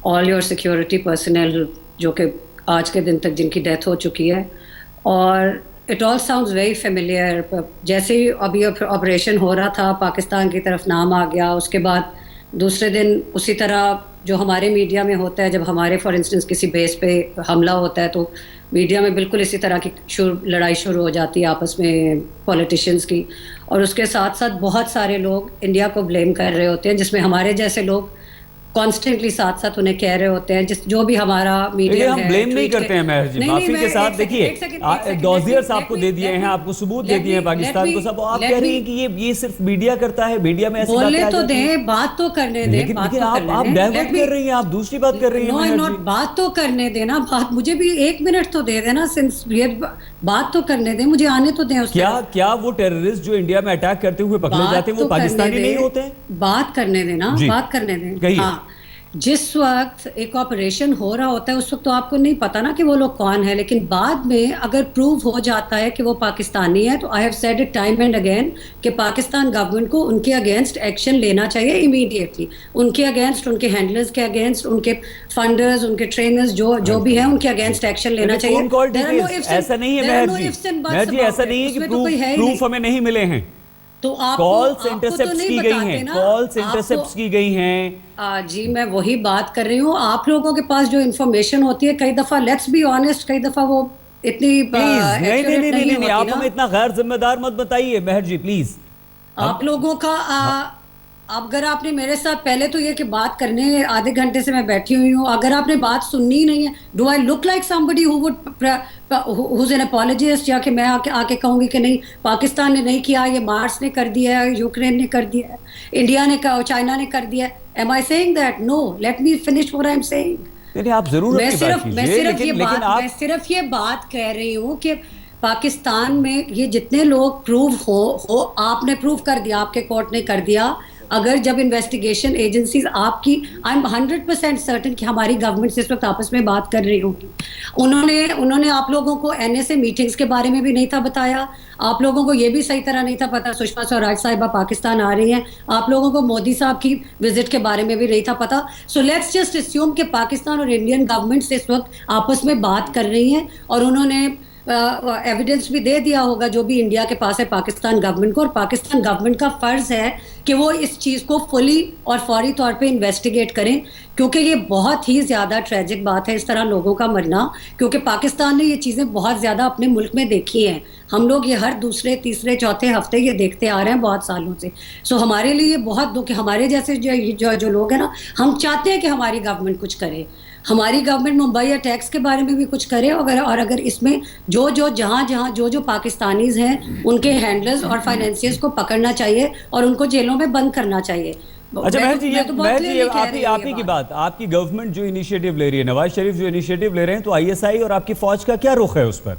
all your security personnel, जो कि आज के दिन तक जिनकी डेथ हो चुकी है। और it all sounds very familiar. जैसे ही अभी ऑपरेशन हो रहा था, पाकिस्तान की तरफ नाम आ गया, उसके बाद दूसरे दिन उसी तरह जो हमारे मीडिया में होता है, जब हमारे फॉर इंस्टेंस किसी बेस पे हमला होता है तो मीडिया में बिल्कुल इसी तरह की लड़ाई शुरू हो जाती है आपस में पॉलिटिशियंस की। और उसके साथ साथ बहुत सारे लोग इंडिया को ब्लेम कर रहे होते हैं, जिसमें हमारे जैसे लोग कॉन्स्टेंटली साथ साथ उन्हें कह रहे होते हैं, जो भी हमारा मीडिया हम ब्लेम नहीं करते हैं मेहर जी, माफी के साथ। देखिए डॉजियर्स आपको दे दिए हैं, आपको सबूत दे दिए हैं पाकिस्तान को सब, आप कह रही हैं कि ये सिर्फ मीडिया करता है, मीडिया में ऐसी बोलने तो दें, बात तो करने दें। लेकिन आप डाइवर्ट कर रही हैं, आप दूसरी बात कर रही हैं। नो नॉट, बात तो करने देना, बात मुझे भी 1 मिनट तो दे देना, सिंस ये बात तो करने दें, मुझे आने तो दें। क्या वो टेररिस्ट जो इंडिया में अटैक करते हुए पकड़े जाते हैं वो पाकिस्तानी नहीं होते हैं? बात करने देना, बात करने दें। हाँ, जिस वक्त एक ऑपरेशन हो रहा होता है उस वक्त तो आपको नहीं पता ना कि वो लोग कौन है, लेकिन बाद में अगर प्रूव हो जाता है कि वो पाकिस्तानी है तो I have said it time and again कि पाकिस्तान गवर्नमेंट को उनके अगेंस्ट एक्शन लेना चाहिए इमीडिएटली, उनके अगेंस्ट, उनके हैंडलर्स के अगेंस्ट, उनके फंडर्स, उनके ट्रेनर्स जो भी हैं उनके अगेंस्ट एक्शन लेना चाहिए। ऐसा नहीं है महर जी, ऐसा नहीं है कि प्रूफ हमें नहीं मिले हैं, तो कॉल्स इंटरसेप्ट की गई हैं, कॉल्स इंटरसेप्ट की गई हैं। जी मैं वही बात कर रही हूँ, आप लोगों के पास जो इंफॉर्मेशन होती है कई दफा, लेट्स बी ऑनेस्ट, कई दफा वो इतनी नहीं, आप हमें इतना गैर जिम्मेदार मत बताइए महर जी प्लीज। आप लोगों का अगर आपने मेरे साथ पहले तो ये कि बात करने आधे घंटे से मैं बैठी हुई हूँ, अगर आपने बात सुननी नहीं है, do I look like somebody who would whose an apologist, या कि मैं आके कहूँगी कि नहीं पाकिस्तान ने नहीं किया, ये मार्स ने कर दिया है, यूक्रेन ने कर दिया है, इंडिया ने, चाइना ने कर दिया है। Am I saying that? No, let me finish what I am saying. आप जरूर मैं सिर्फ ये बात कह रही हूँ कि पाकिस्तान में ये जितने लोग प्रूव हो आपने प्रूव कर दिया, आपके कोर्ट ने कर दिया, अगर जब इन्वेस्टिगेशन एजेंसीज आपकी, आई एम 100% सर्टेन कि हमारी गवर्नमेंट से इस वक्त आपस में बात कर रही होगी, उन्होंने आप लोगों को NSA मीटिंग्स के बारे में भी नहीं था बताया, आप लोगों को ये भी सही तरह नहीं था पता सुषमा स्वराज साहिबा पाकिस्तान आ रही हैं, आप लोगों को मोदी साहब की विजिट के बारे में भी नहीं था पता। सो लेट्स जस्ट अस्यूम कि पाकिस्तान और इंडियन गवर्नमेंट से इस वक्त आपस में बात कर रही हैं और उन्होंने एविडेंस भी दे दिया होगा जो भी इंडिया के पास है पाकिस्तान गवर्नमेंट को, और पाकिस्तान गवर्नमेंट का फर्ज है कि वो इस चीज़ को फुली और फौरी तौर पे इन्वेस्टिगेट करें, क्योंकि ये बहुत ही ज़्यादा ट्रेजिक बात है इस तरह लोगों का मरना, क्योंकि पाकिस्तान ने ये चीज़ें बहुत ज़्यादा अपने मुल्क में देखी हैं, हम लोग ये हर दूसरे तीसरे चौथे हफ्ते ये देखते आ रहे हैं बहुत सालों से। सो हमारे लिए ये बहुत दुख है, हमारे जैसे जो लोग हैं ना, हम चाहते हैं कि हमारी गवर्नमेंट कुछ करे, हमारी गवर्नमेंट मुंबई अटैक्स के बारे में भी कुछ करे, और अगर इसमें जहाँ जो पाकिस्तानीज हैं उनके हैंडलर्स और फाइनेंसियर्स को पकड़ना चाहिए और उनको जेलों में बंद करना चाहिए। अच्छा महर जी, आप ही की बात, आपकी गवर्नमेंट जो इनिशिएटिव ले रही है, नवाज शरीफ जो इनिशिएटिव ले रहे हैं, तो ISI और आपकी फौज का क्या रुख है उस पर?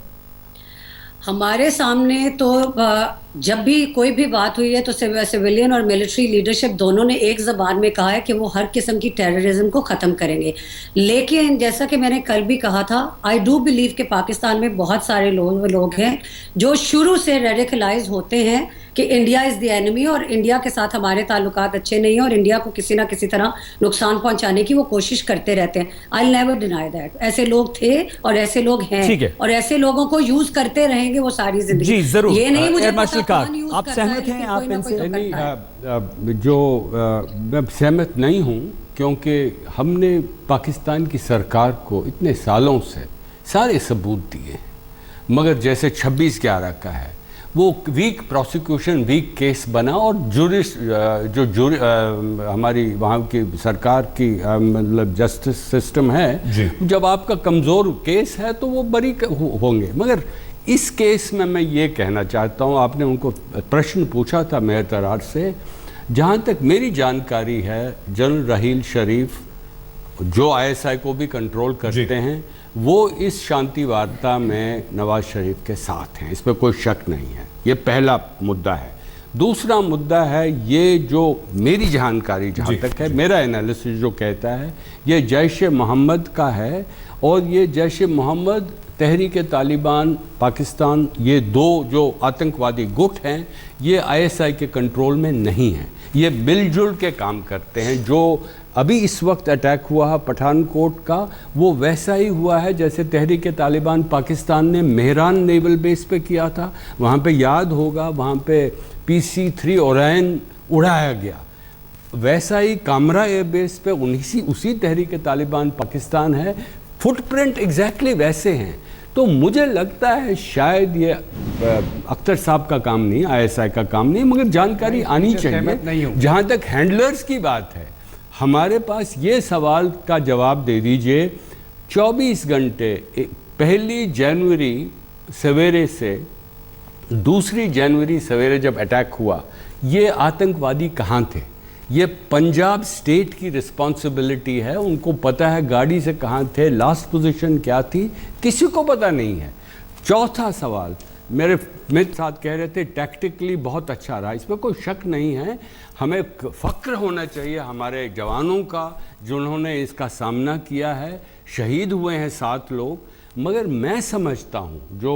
हमारे सामने तो जब भी कोई भी बात हुई है तो सिविलियन और मिलिट्री लीडरशिप दोनों ने एक ज़बान में कहा है कि वो हर किस्म की टेररिज्म को ख़त्म करेंगे। लेकिन जैसा कि मैंने कल भी कहा था, आई डू बिलीव कि पाकिस्तान में बहुत सारे लोग हैं जो शुरू से रेडिकलाइज होते हैं कि इंडिया इज़ द एनिमी और इंडिया के साथ हमारे ताल्लुकात अच्छे नहीं हैं और इंडिया को किसी ना किसी तरह नुकसान पहुंचाने की वो कोशिश करते रहते हैं। I will never deny that, ऐसे लोग थे और ऐसे लोग हैं और ऐसे लोगों को यूज़ करते रहेंगे वो सारी जिंदगी। जी जरूर, ये नहीं मुझे आप सहमत हैं? आप मैं सहमत नहीं हूँ, क्योंकि हमने पाकिस्तान की सरकार को इतने सालों से सारे सबूत दिए, मगर जैसे 26/11 का है वो वीक प्रोसिक्यूशन, वीक केस बना और हमारी वहाँ की सरकार की मतलब जस्टिस सिस्टम है, जब आपका कमज़ोर केस है तो वो बरी होंगे। मगर इस केस में मैं ये कहना चाहता हूँ, आपने उनको प्रश्न पूछा था मेयर तरार से, जहाँ तक मेरी जानकारी है जनरल राहील शरीफ जो ISI को भी कंट्रोल करते हैं, वो इस शांति वार्ता में नवाज शरीफ के साथ हैं, इस पर कोई शक नहीं है। ये पहला मुद्दा है। दूसरा मुद्दा है, ये जो मेरी जानकारी जहाँ तक है, मेरा एनालिसिस जो कहता है ये जैश-ए-मोहम्मद का है, और ये जैश-ए-मोहम्मद, तहरीक-ए-तालिबान पाकिस्तान, ये दो जो आतंकवादी गुट हैं, ये ISI के कंट्रोल में नहीं हैं, ये मिलजुल के काम करते हैं। जो अभी इस वक्त अटैक हुआ है पठानकोट का, वो वैसा ही हुआ है जैसे तहरीक-ए-तालिबान पाकिस्तान ने मेहरान नेवल बेस पे किया था, वहाँ पे याद होगा, वहाँ पे PC-3 ओरायन उड़ाया गया, वैसा ही कामरा एयर बेस पे उसी तहरीक-ए-तालिबान पाकिस्तान है, फुटप्रिंट एग्जैक्टली वैसे हैं। तो मुझे लगता है शायद ये अख्तर साहब का काम नहीं, ISI का काम नहीं, मगर जानकारी आनी चाहिए। जहाँ तक हैंडलर्स की बात है, हमारे पास ये सवाल का जवाब दे दीजिए, 24 घंटे 1 जनवरी सवेरे से 2 जनवरी सवेरे जब अटैक हुआ, ये आतंकवादी कहाँ थे? ये पंजाब स्टेट की रिस्पॉन्सिबिलिटी है, उनको पता है गाड़ी से कहाँ थे, लास्ट पोजीशन क्या थी, किसी को पता नहीं है। चौथा सवाल, मेरे मित्र साथ कह रहे थे टैक्टिकली बहुत अच्छा रहा, इसमें कोई शक नहीं है। हमें फ़ख्र होना चाहिए हमारे जवानों का जिन्होंने इसका सामना किया है। शहीद हुए हैं 7 लोग, मगर मैं समझता हूँ जो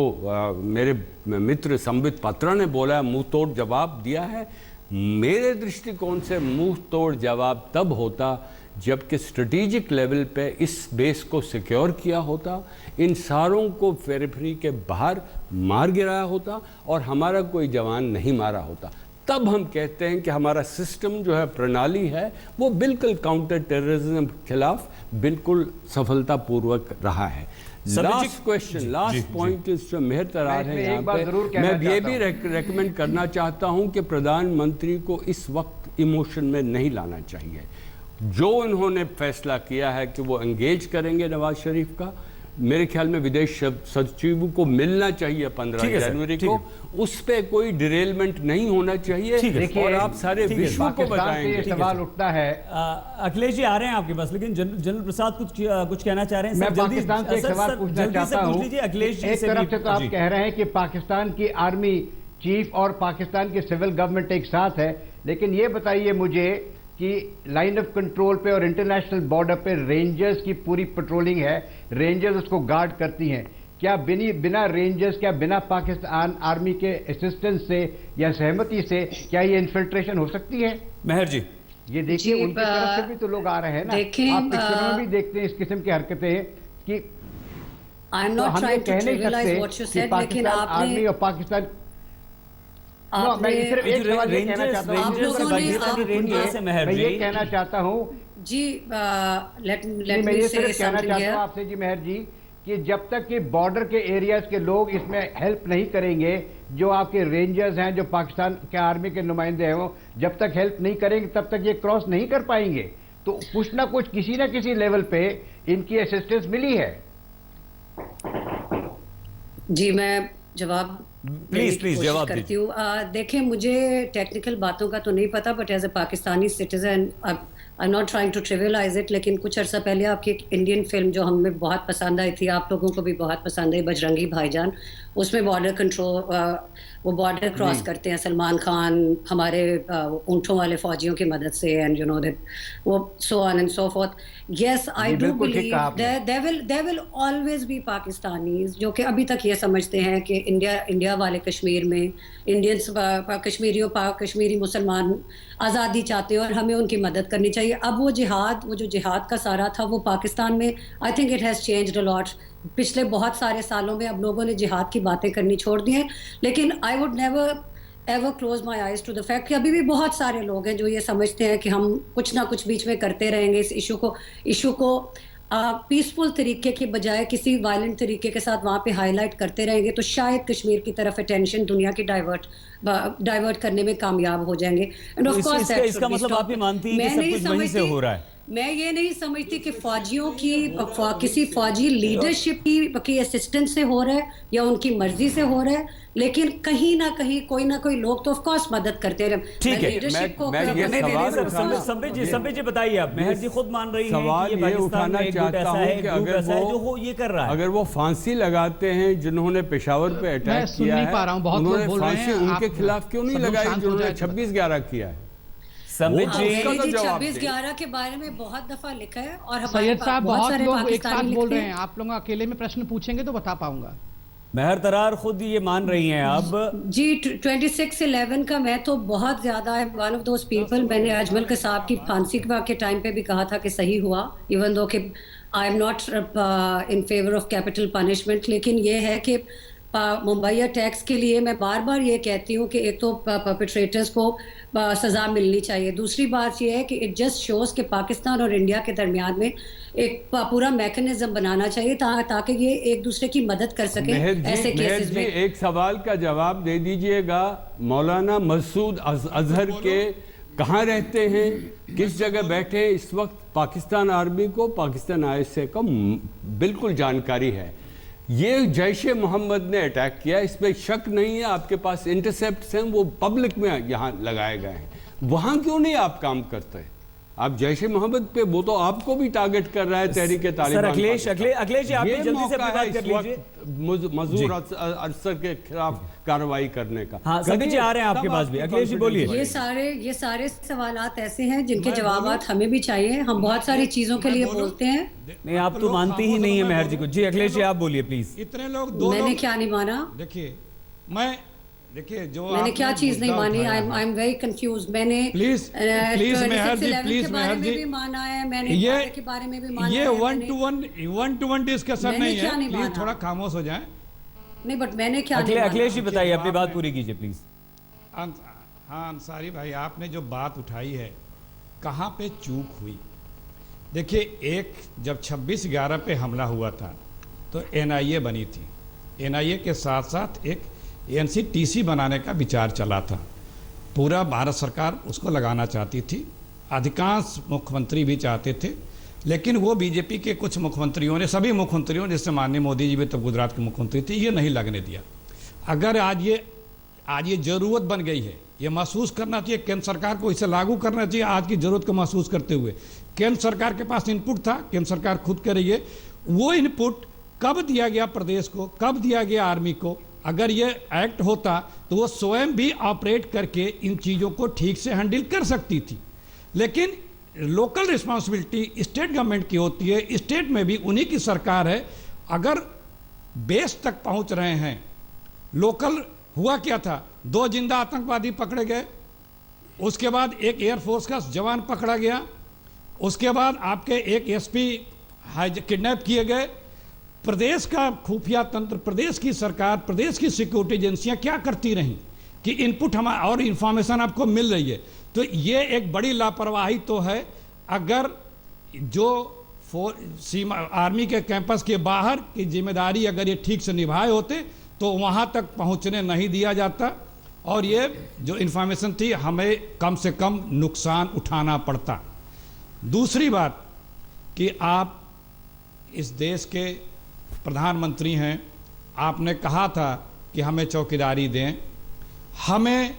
मेरे मित्र संबित पात्रा ने बोला, मुंह तोड़ जवाब दिया है। मेरे दृष्टिकोण से मुंह तोड़ जवाब तब होता जबकि स्ट्रेटेजिक लेवल पे इस बेस को सिक्योर किया होता, इन सारों को पेरिफेरी के बाहर मार गिराया होता और हमारा कोई जवान नहीं मारा होता। तब हम कहते हैं कि हमारा सिस्टम जो है, प्रणाली है, वो बिल्कुल काउंटर टेररिज्म के खिलाफ बिल्कुल सफलतापूर्वक रहा है। Last question, last point is जो मेहर तरार है यहाँ पे, मैं ये भी रेकमेंड करना चाहता हूँ कि प्रधानमंत्री को इस वक्त इमोशन में नहीं लाना चाहिए। जो इन्होंने फैसला किया है कि वो एंगेज करेंगे नवाज शरीफ का, मेरे ख्याल में विदेश सचिव को मिलना चाहिए 15 जनवरी को, उस पे कोई डिरेलमेंट नहीं होना चाहिए और आप सारे विश्व को बताएंगे। सवाल उठता है, अखिलेश जी आ रहे हैं आपके पास, लेकिन जनरल प्रसाद कुछ कहना चाह रहे हैं। मैं पाकिस्तान से एक सवाल पूछना चाहता हूँ। एक तरफ से तो आप कह रहे हैं कि पाकिस्तान की आर्मी चीफ और पाकिस्तान की सिविल गवर्नमेंट एक साथ है, लेकिन ये बताइए मुझे कि लाइन ऑफ कंट्रोल पे और इंटरनेशनल बॉर्डर पे रेंजर्स की पूरी पेट्रोलिंग है, रेंजर्स उसको गार्ड करती हैं। क्या बिना रेंजर्स, क्या बिना पाकिस्तान आर्मी के असिस्टेंस से या सहमति से क्या ये इन्फिल्ट्रेशन हो सकती है? मेहर जी, ये देखिए उनकी तरफ से भी तो लोग आ रहे हैं ना, आप पिक्चरों में भी देखते हैं इस किस्म की हरकतें कि I'm not trying to trivialize what you said, लेकिन आर्मी और पाकिस्तान मैं सिर्फ एक सवाल ये कहना चाहता हूँ, मैं ये कहना चाहता हूँ जी, मैं ये सिर्फ कहना चाहता हूँ आपसे जी मेहर जी, कि जब तक कि बॉर्डर के एरियाज के लोग इसमें हेल्प नहीं करेंगे, जो आपके रेंजर्स हैं, जो पाकिस्तान के आर्मी के नुमाइंदे हैं, वो जब तक हेल्प नहीं करेंगे तब तक ये क्रॉस नहीं कर पाएंगे। तो कुछ ना कुछ किसी ना किसी लेवल पे इनकी असिस्टेंस मिली है। जी मैं जवाब प्लीज जवाब करती हूँ। देखिए, मुझे टेक्निकल बातों का तो नहीं पता, but as a Pakistani citizen I am not trying to trivialize it. लेकिन कुछ अर्सा पहले आपकी एक इंडियन फिल्म जो हमें बहुत पसंद आई थी, आप लोगों को भी बहुत पसंद आई, बजरंगी भाईजान, उसमें बॉर्डर कंट्रोल, वो बॉर्डर क्रॉस करते हैं सलमान खान हमारे ऊँटों वाले फौजियों की मदद से, एंड यू नो दैट वो so on and so forth. Yes, I do believe there will always be Pakistanis जो कि अभी तक ये समझते हैं कि इंडिया वाले कश्मीर में इंडियंस, कश्मीरी मुसलमान आज़ादी चाहते हैं और हमें उनकी मदद करनी चाहिए। अब वो जो जिहाद का सारा था वो पाकिस्तान में, I think it has changed a lot. पिछले बहुत सारे सालों में अब लोगों ने जिहाद की बातें करनी छोड़ दी हैं, लेकिन I would never ever close my eyes to the fact कि अभी भी बहुत सारे लोग हैं जो ये समझते हैं कि हम कुछ ना कुछ बीच में करते रहेंगे, इस इशू को पीसफुल तरीके के बजाय किसी वायलेंट तरीके के साथ वहाँ पे हाईलाइट करते रहेंगे, तो शायद कश्मीर की तरफ अटेंशन दुनिया की डाइवर्ट करने में कामयाब हो जाएंगे। एंड ऑफ कोर्स इसका मतलब आप ये मानती हैं कि सब कुछ वहीं से हो रहा है? मैं ये नहीं समझती कि फौजियों की किसी फौजी लीडरशिप की असिस्टेंस से हो रहा है या उनकी मर्जी से हो रहा है, लेकिन कहीं ना कहीं कोई ना कोई लोग तो ऑफ कोर्स मदद करते रहे। ठीक है, संबित जी बताइए, आप मेहर जी खुद मान रही हैं कि ये उठाना चाहता हूं कि अगर वो फांसी लगाते हैं जिन्होंने पेशावर पे अटैक किया है, उन्होंने फांसी उनके खिलाफ क्यों नहीं लगाई जिन्होंने 26/11 किया है? संबित जी 26/11 के बारे में बहुत दफा लिखा है और सैयद साहब बहुत लोग एक साथ बोल रहे हैं, आप लोग अकेले में प्रश्न पूछेंगे तो बता पाऊंगा। मेहर तरार खुद ये मान रही हैं अब जी। 26/11 का मैं तो बहुत ज्यादा वन ऑफ दोस पीपल, मैंने अजमल के साहब की फांसी के टाइम पे भी कहा था कि सही हुआ, इवन दो कि आई am not in favour of capital punishment. लेकिन ये है कि मुंबई अटैक्स के लिए मैं बार बार ये कहती हूँ कि एक तो परपेट्रेटर्स को सज़ा मिलनी चाहिए, दूसरी बात ये है कि इट जस्ट शोज़ कि पाकिस्तान और इंडिया के दरमियान में एक पूरा मैकेनिज्म बनाना चाहिए ताकि ये एक दूसरे की मदद कर सके ऐसे केसेस में। एक सवाल का जवाब दे दीजिएगा, मौलाना मसूद अजहर के कहाँ रहते हैं, किस जगह बैठे हैं इस वक्त? पाकिस्तान आर्मी को, पाकिस्तान ISA को बिल्कुल जानकारी है। ये जैश-ए मोहम्मद ने अटैक किया, इसमें शक नहीं है। आपके पास इंटरसेप्ट्स हैं, वो पब्लिक में यहाँ लगाए गए हैं, वहाँ क्यों नहीं आप काम करते? आप जैसे मोहम्मद पे, वो तो आपको भी टारगेट कर रहा है तहरीक तालिबान। सर अखिलेश जी आप जल्दी से अपनी बात कर लीजिए। मजूर असर के खिलाफ कार्रवाई करने का। हाँ सभी जी आ रहे हैं आपके पास भी, अखिलेश जी बोलिए। ये सारे सवालात ऐसे हैं जिनके जवाबात हमें भी चाहिए। हम बहुत सारी चीजों के लिए बोलते हैं। नहीं आप तो मानती ही नहीं है मेहर जी को। जी अखिलेश जी आप बोलिए प्लीज। इतने लोग, मैंने क्या नहीं माना? देखिए जो मैंने क्या चीज नहीं मानी? I am very confuse. मैंने प्लीज मेहर जी, प्लीज मेहर जी, भी माना है मैंने, के बारे में भी माना ये है। वन टू वन डिस्कशन नहीं है, प्लीज थोड़ा खामोश हो जाएं। नहीं बट मैंने क्या नहीं माना? अखिलेश जी बताइए, अपनी बात पूरी कीजिए प्लीज। हाँ अंसारी भाई, आपने जो बात उठाई है, कहाँ पे चूक हुई? देखिए जब 26/11 पे हमला हुआ था तो NIA बनी थी। NIA के साथ साथ एक NCTC बनाने का विचार चला था। पूरा भारत सरकार उसको लगाना चाहती थी, अधिकांश मुख्यमंत्री भी चाहते थे, लेकिन वो बीजेपी के कुछ मुख्यमंत्रियों ने, सभी मुख्यमंत्रियों, जैसे माननीय मोदी जी भी तब गुजरात के मुख्यमंत्री थे, ये नहीं लगने दिया। अगर आज ये ज़रूरत बन गई है, ये महसूस करना चाहिए केंद्र सरकार को, इसे लागू करना चाहिए आज की ज़रूरत को महसूस करते हुए। केंद्र सरकार के पास इनपुट था, केंद्र सरकार खुद कह रही है, वो इनपुट कब दिया गया प्रदेश को, कब दिया गया आर्मी को? अगर ये एक्ट होता तो वो स्वयं भी ऑपरेट करके इन चीज़ों को ठीक से हैंडल कर सकती थी। लेकिन लोकल रिस्पॉन्सिबिलिटी स्टेट गवर्नमेंट की होती है, स्टेट में भी उन्हीं की सरकार है। अगर बेस तक पहुंच रहे हैं, लोकल हुआ क्या था, 2 जिंदा आतंकवादी पकड़े गए, उसके बाद एक एयरफोर्स का जवान पकड़ा गया, उसके बाद आपके एक SP किडनैप किए गए। प्रदेश का खुफिया तंत्र, प्रदेश की सरकार, प्रदेश की सिक्योरिटी एजेंसियां क्या करती रहीं कि इनपुट हम और इंफॉर्मेशन आपको मिल रही है। तो ये एक बड़ी लापरवाही तो है। अगर जो सीमा आर्मी के कैंपस के बाहर की जिम्मेदारी अगर ये ठीक से निभाए होते तो वहाँ तक पहुँचने नहीं दिया जाता, और ये जो इंफॉर्मेशन थी हमें कम से कम नुकसान उठाना पड़ता। दूसरी बात कि आप इस देश के प्रधानमंत्री हैं, आपने कहा था कि हमें चौकीदारी दें। हमें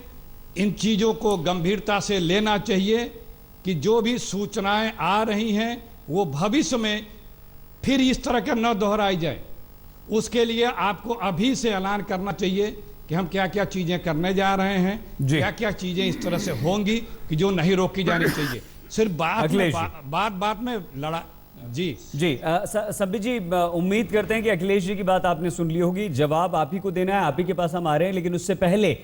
इन चीज़ों को गंभीरता से लेना चाहिए कि जो भी सूचनाएं आ रही हैं वो भविष्य में फिर इस तरह के न दोहराई जाए। उसके लिए आपको अभी से ऐलान करना चाहिए कि हम क्या क्या चीज़ें करने जा रहे हैं, क्या क्या चीज़ें इस तरह से होंगी कि जो नहीं रोकी जानी चाहिए। सिर्फ बात में लड़ा जी सब्बी जी, उम्मीद करते हैं कि अखिलेश जी की बात आपने सुन ली होगी। जवाब आप ही को देना है, आप ही के पास हम आ रहे हैं। लेकिन उससे पहले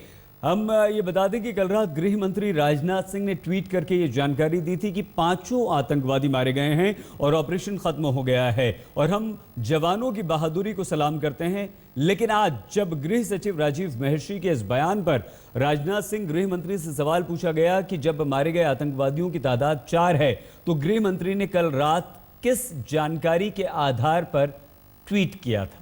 हम ये बता दें कि कल रात गृह मंत्री राजनाथ सिंह ने ट्वीट करके ये जानकारी दी थी कि 5 आतंकवादी मारे गए हैं और ऑपरेशन खत्म हो गया है, और हम जवानों की बहादुरी को सलाम करते हैं। लेकिन आज जब गृह सचिव राजीव महर्षि के इस बयान पर राजनाथ सिंह गृह मंत्री से सवाल पूछा गया कि जब मारे गए आतंकवादियों की तादाद 4 है, तो गृह मंत्री ने कल रात किस जानकारी के आधार पर ट्वीट किया था?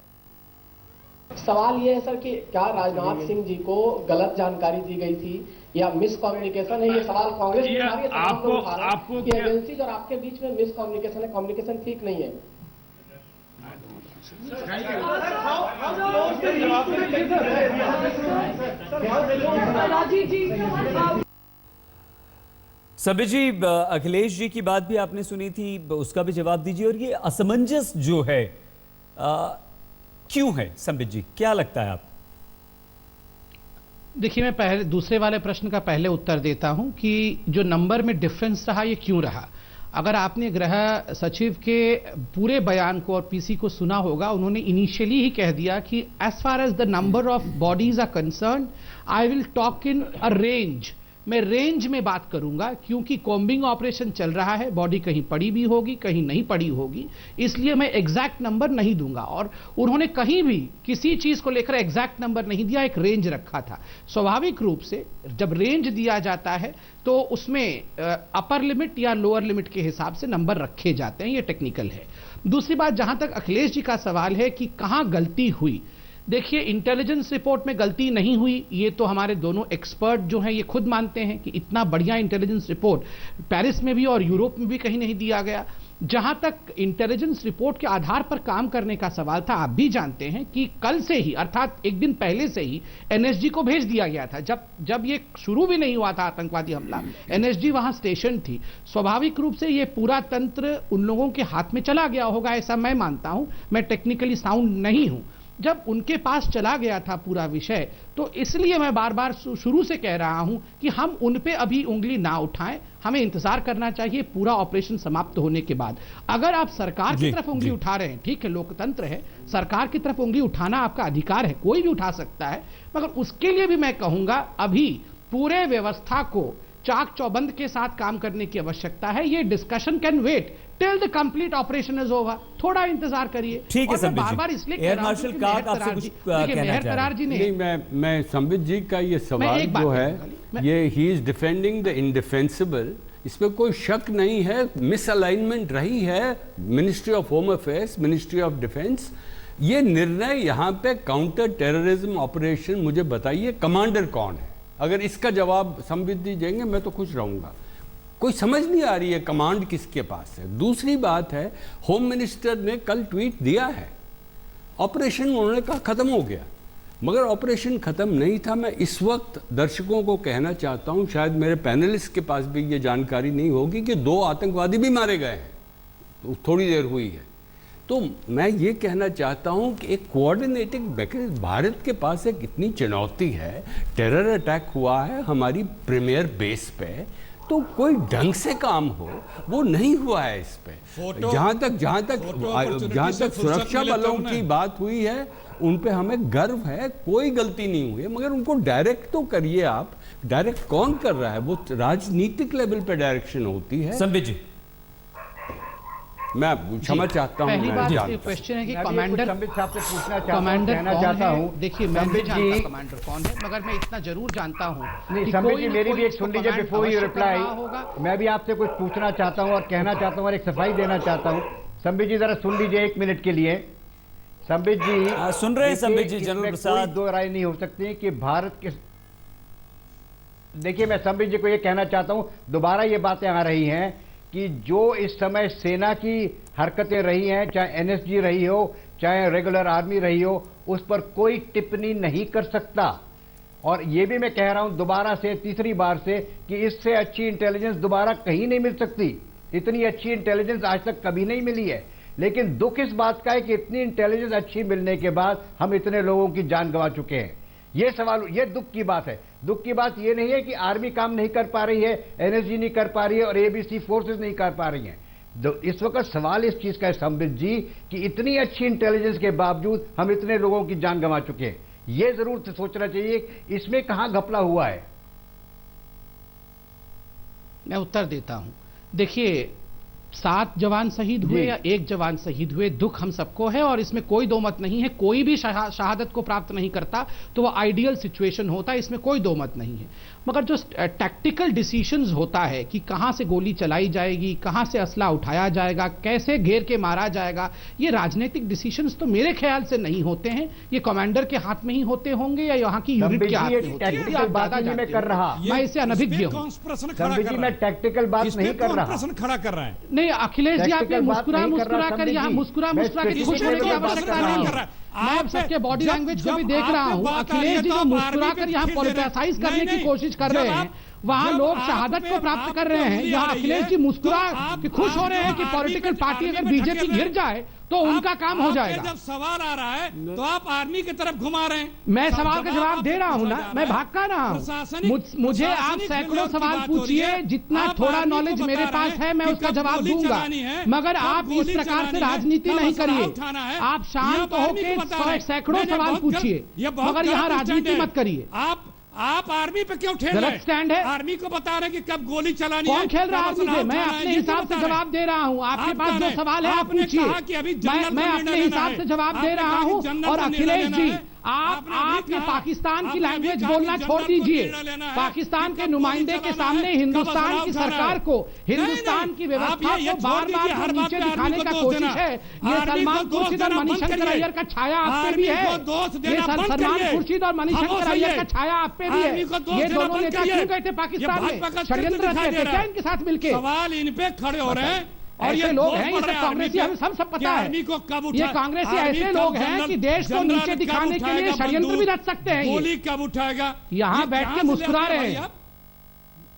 सवाल यह है सर कि क्या राजनाथ सिंह जी को गलत जानकारी दी गई थी या मिस कम्युनिकेशन है? ये सवाल कांग्रेस की आपको एजेंसी और आपके बीच में मिस कम्युनिकेशन है, कम्युनिकेशन ठीक नहीं है। सभी जी, अखिलेश जी की बात भी आपने सुनी थी, उसका भी जवाब दीजिए। और ये असमंजस जो है क्यों है संबित जी, क्या लगता है आप? देखिए, मैं पहले दूसरे वाले प्रश्न का पहले उत्तर देता हूं कि जो नंबर में डिफरेंस रहा ये क्यों रहा। अगर आपने गृह सचिव के पूरे बयान को और पीसी को सुना होगा, उन्होंने इनिशियली ही कह दिया कि as far as the number of bodies are concern I will talk in a range. मैं रेंज में बात करूंगा क्योंकि कॉम्बिंग ऑपरेशन चल रहा है, बॉडी कहीं पड़ी भी होगी कहीं नहीं पड़ी होगी, इसलिए मैं एग्जैक्ट नंबर नहीं दूंगा। और उन्होंने कहीं भी किसी चीज को लेकर एग्जैक्ट नंबर नहीं दिया, एक रेंज रखा था। स्वाभाविक रूप से जब रेंज दिया जाता है तो उसमें अपर लिमिट या लोअर लिमिट के हिसाब से नंबर रखे जाते हैं, ये टेक्निकल है। दूसरी बात, जहां तक अखिलेश जी का सवाल है कि कहां गलती हुई, देखिए इंटेलिजेंस रिपोर्ट में गलती नहीं हुई, ये तो हमारे दोनों एक्सपर्ट जो हैं ये खुद मानते हैं कि इतना बढ़िया इंटेलिजेंस रिपोर्ट पेरिस में भी और यूरोप में भी कहीं नहीं दिया गया। जहां तक इंटेलिजेंस रिपोर्ट के आधार पर काम करने का सवाल था, आप भी जानते हैं कि कल से ही अर्थात एक दिन पहले से ही एनएसजी को भेज दिया गया था। जब ये शुरू भी नहीं हुआ था आतंकवादी हमला, एनएसजी वहां स्टेशन थी। स्वाभाविक रूप से ये पूरा तंत्र उन लोगों के हाथ में चला गया होगा, ऐसा मैं मानता हूं। मैं टेक्निकली साउंड नहीं हूं। जब उनके पास चला गया था पूरा विषय, तो इसलिए मैं बार बार शुरू से कह रहा हूं कि हम उन पे अभी उंगली ना उठाएं, हमें इंतजार करना चाहिए पूरा ऑपरेशन समाप्त होने के बाद। अगर आप सरकार की तरफ उंगली उठा रहे हैं, ठीक है, लोकतंत्र है, सरकार की तरफ उंगली उठाना आपका अधिकार है, कोई भी उठा सकता है, मगर उसके लिए भी मैं कहूंगा अभी पूरे व्यवस्था को चाक चौबंद के साथ काम करने की आवश्यकता है। ये discussion can wait till the complete operation is over. थोड़ा इंतजार करिए। ठीक है संबित जी। बार इसलिए एयर मार्शल काग आपसे कुछ कहना चाह रहे हैं। नहीं, मैं संबित जी का ये सवाल जो है, ये ही इज डिफेंडिंग द इंडिफेंसिबल, इसमें कोई शक नहीं है। मिसअलाइनमेंट रही है ministry of home affairs, ministry of defence. ये निर्णय यहाँ पे काउंटर टेररिज्म ऑपरेशन, मुझे बताइए कमांडर कौन है? अगर इसका जवाब संबित जी देंगे मैं तो खुश रहूंगा। कोई समझ नहीं आ रही है कमांड किसके पास है। दूसरी बात है, होम मिनिस्टर ने कल ट्वीट दिया है, ऑपरेशन उन्होंने कहा खत्म हो गया, मगर ऑपरेशन खत्म नहीं था। मैं इस वक्त दर्शकों को कहना चाहता हूं, शायद मेरे पैनलिस्ट के पास भी ये जानकारी नहीं होगी कि 2 आतंकवादी भी मारे गए हैं, तो थोड़ी देर हुई है। तो मैं ये कहना चाहता हूं कि एक कोऑर्डिनेटिंग मैकेनिज्म, भारत के पास एक इतनी चुनौती है, टेरर अटैक हुआ है हमारी प्रीमियर बेस पे, तो कोई ढंग से काम हो वो नहीं हुआ है इस पे। जहां तक सुरक्षा बलों की बात हुई है, उन पे हमें गर्व है, कोई गलती नहीं हुई है, मगर उनको डायरेक्ट तो करिए आप। डायरेक्ट कौन कर रहा है? वो राजनीतिक लेवल पे डायरेक्शन होती है। संबित जी, मैं क्षमा चाहता हूं। पहली बात ये क्वेश्चन है कि कमांडर संबित साहब से पूछना कमांडर कहना चाहता हूं। देखिए, मैं नहीं जानता कमांडर कौन है, मगर मैं इतना जरूर जानता हूं। नहीं संबित जी, मेरी भी एक सुन लीजिए बिफोर यू रिप्लाई। मैं भी आपसे कुछ पूछना चाहता हूं और कहना चाहता हूं और एक सफाई देना चाहता हूं। संबित जी जरा सुन लीजिए 1 मिनट के लिए। संबित जी सुन रहे हैं? संबित जी, जनरल प्रसाद, दो राय नहीं हो सकती कि भारत के, देखिए मैं संबित जी को यह कहना चाहता हूं, दोबारा ये बातें आ रही हैं कि जो इस समय सेना की हरकतें रही हैं, चाहे एनएसजी रही हो, चाहे रेगुलर आर्मी रही हो, उस पर कोई टिप्पणी नहीं कर सकता। और यह भी मैं कह रहा हूं दोबारा से, तीसरी बार से, कि इससे अच्छी इंटेलिजेंस दोबारा कहीं नहीं मिल सकती। इतनी अच्छी इंटेलिजेंस आज तक कभी नहीं मिली है। लेकिन दुख इस बात का है कि इतनी इंटेलिजेंस अच्छी मिलने के बाद हम इतने लोगों की जान गंवा चुके हैं। ये सवाल, ये दुख की बात है। दुख की बात ये नहीं है कि आर्मी काम नहीं कर पा रही है, एनएसजी नहीं कर पा रही है और एबीसी फोर्सेस नहीं कर पा रही हैं। इस वक्त सवाल इस चीज का है संबित जी कि इतनी अच्छी इंटेलिजेंस के बावजूद हम इतने लोगों की जान गंवा चुके हैं। यह जरूर सोचना चाहिए इसमें कहां घपला हुआ है। मैं उत्तर देता हूं। देखिए, 7 जवान शहीद हुए या 1 जवान शहीद हुए, दुख हम सबको है और इसमें कोई दो मत नहीं है। कोई भी शहादत को प्राप्त नहीं करता तो वो आइडियल सिचुएशन होता है, इसमें कोई दो मत नहीं है। मगर जो टैक्टिकल डिसीजंस होता है कि कहां से गोली चलाई जाएगी, कहां से असला उठाया जाएगा, कैसे घेर के मारा जाएगा, ये राजनीतिक डिसीजंस तो मेरे ख्याल से नहीं होते हैं। ये कमांडर के हाथ में ही होते होंगे या यहाँ की यूनिट के हाथ में होते हैं। मैं कर रहा, मैं इससे अनभिज्ञ हूँ। मैं टैक्टिकल बात नहीं कर रहा, प्रश्न खड़ा कर रहा है। नहीं अखिलेश जी, आप ये मुस्कुरा कर यहाँ मुस्कुरा के खुश होने की आवश्यकता नहीं है। मैं आप सबके बॉडी लैंग्वेज को भी देख रहा हूँ। अखिलेश जी जो मुस्कुरा कर यहाँ पॉलिटिसाइज करने की कोशिश कर रहे हैं, वहाँ लोग शहादत को प्राप्त कर रहे हैं। यहाँ अखिलेश जी मुस्कुरा के खुश हो रहे हैं कि पॉलिटिकल पार्टी अगर बीजेपी घिर जाए तो उनका काम हो जाएगा। जब सवाल आ रहा है तो आप आर्मी की तरफ घुमा रहे हैं। मैं सवाल का जवाब दे रहा हूँ ना, मैं भाग कर रहा हूँ। मुझे आप सैकड़ों सवाल पूछिए, जितना थोड़ा नॉलेज मेरे पास है मैं उसका जवाब दूंगा, मगर आप इस प्रकार से राजनीति नहीं करिए। आप शांत होकर सैकड़ों सवाल पूछिए, मगर यहाँ राजनीति मत करिए। आप आर्मी पे क्यों ठेल रहे हैं? स्टैंड है। आर्मी को बता रहे हैं कि कब गोली चलानी है। कौन खेल रहा है आर्मी से? मैं अपने हिसाब से जवाब दे रहा हूँ। आपके पास जो सवाल है आप पूछिए। मैं अपने हिसाब से जवाब दे रहा हूँ। और अखिलेश जी, आप ये पाकिस्तान की लैंग्वेज बोलना छोड़ दीजिए। पाकिस्तान के नुमाइंदे के सामने हिंदुस्तान की सरकार को, हिंदुस्तान की व्यवस्था को बार बार नीचे दिखाने का कोशिश है। ये सलमान खुर्शीद और मनीशंकर अय्यर का छाया आप पे भी है। ये सलमान खुर्शीद और मनीशंकर अय्यर का छाया आप पे भी है। ये दोनों नेता क्यों गए थे पाकिस्तान में? षड्यंत्र रचते थे क्या इनके साथ मिलकर? सवाल इन पे खड़े हो रहे हैं ऐसे लोग हैं, ये सब कांग्रेसी, हमें सब पता है। ये कांग्रेसी ऐसे लोग हैं कि देश को नीचे दिखाने के लिए षड्यंत्र भी रच सकते हैं। गोली कब उठाएगा? यहाँ बैठ के मुस्कुरा रहे हैं,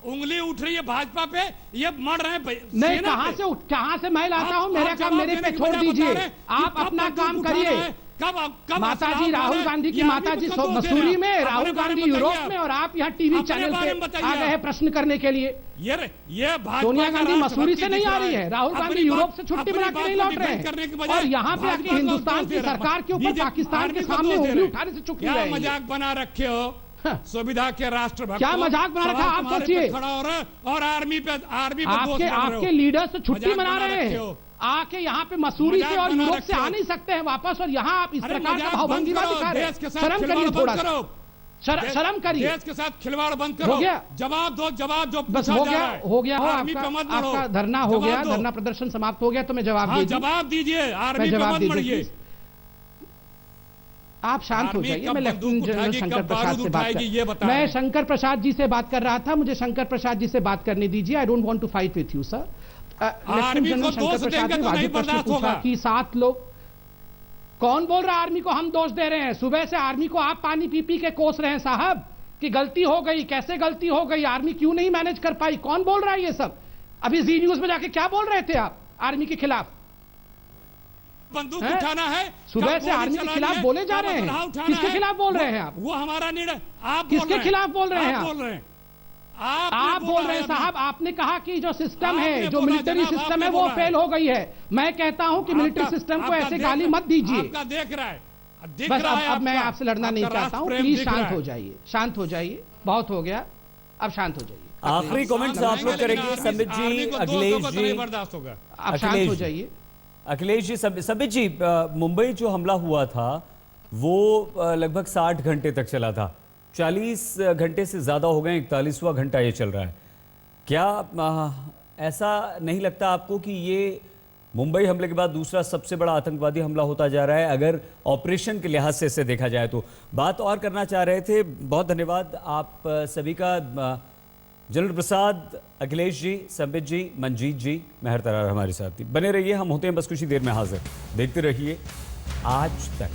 उंगली उठ रही है भाजपा पे, ये मर रहे हैं। नहीं, कहां से मैं लाता हूं? मेरा काम मेरे पे छोड़ दीजिए, आप अपना काम करिए। कब माताजी राहुल गांधी की माताजी मसूरी में, राहुल गांधी यूरोप में, और आप यहाँ टीवी चैनल पे आ गए हैं प्रश्न करने के लिए। ये सोनिया गांधी मसूरी से नहीं आ रही है, राहुल गांधी यूरोप से छुट्टी बना के नहीं लौट रहे हैं, और यहाँ पे आके हिंदुस्तान की सरकार के ऊपर पाकिस्तान के सामने उंगली उठाने से चुप रहे हैं। मजाक बना रखे हो सुविधा के राष्ट्रभक्त, क्या मजाक बना रखा? आप सोचिए, खड़ा हो रहा है और आर्मी पे आपके लीडर से छुट्टी मना रहे हैं, आके यहाँ पे मसूरी से और यूरोप से आ नहीं सकते हैं वापस, और यहाँ आप इस प्रकार का भावभंगिमा दिखा रहे हैं। शर्म करिए, थोड़ा शर्म करिए। देश के साथ खिलवाड़ बंद करो। हो गया, जवाब दो, जवाब जो बस हो गया आपका धरना हो गया, धरना प्रदर्शन समाप्त हो गया, तो मैं जवाब दीजिए। आर्मी पे मत मरिए, आप शांत हो जाइए। मैं लेफ्टिनेंट जनरल शंकर प्रसाद से बात कर, मैं शंकर प्रसाद जी से बात कर रहा था, मुझे शंकर प्रसाद जी से बात करने दीजिए। I don't want to fight with you sir. Lieutenant general Shankar Prasad ने वाजिब प्रश्न पूछा कि 7 लोग, कौन बोल रहा है आर्मी को हम दोष दे रहे हैं? सुबह से आर्मी को आप पानी पी पी के कोस रहे हैं साहब कि गलती हो गई, कैसे गलती हो गई, आर्मी क्यों नहीं मैनेज कर पाई? कौन बोल रहा है ये सब? अभी जी न्यूज में जाके क्या बोल रहे थे आप आर्मी के खिलाफ? बंदूक उठाना है, सुबह से आर्मी के खिलाफ बोले जा रहे हैं। किसके खिलाफ बोल रहे हैं आप? वो हमारा निर्णय। आप किसके खिलाफ बोल रहे हैं? आप बोल रहे हैं साहब। आपने कहा कि जो सिस्टम है, जो मिलिट्री सिस्टम है, वो फेल हो गई है। मैं कहता हूं कि मिलिट्री सिस्टम को ऐसे गाली मत दीजिए। देख रहा है, बस अब मैं आपसे लड़ना नहीं चाहता हूं, प्लीज शांत हो जाइए, शांत हो जाइए, बहुत हो गया, अब शांत हो जाइए। आखिरी कमेंट्स आप लोग करेंगे, संबित जी, अखिलेश जी, बर्दाश्त होगा। आप शांत हो जाइए। अखिलेश जी, संबित जी, मुंबई जो हमला हुआ था वो लगभग 60 घंटे तक चला था, 40 घंटे से ज़्यादा हो गए, 41वां घंटा ये चल रहा है। क्या ऐसा नहीं लगता आपको कि ये मुंबई हमले के बाद दूसरा सबसे बड़ा आतंकवादी हमला होता जा रहा है, अगर ऑपरेशन के लिहाज से इसे देखा जाए तो? बात और करना चाह रहे थे। बहुत धन्यवाद आप सभी का, जनरल प्रसाद, अखिलेश जी, संबित जी, मंजीत जी, मेहर तरार हमारे साथ थी। बने रहिए, हम होते हैं बस कुछ ही देर में हाजिर। देखते रहिए आज तक।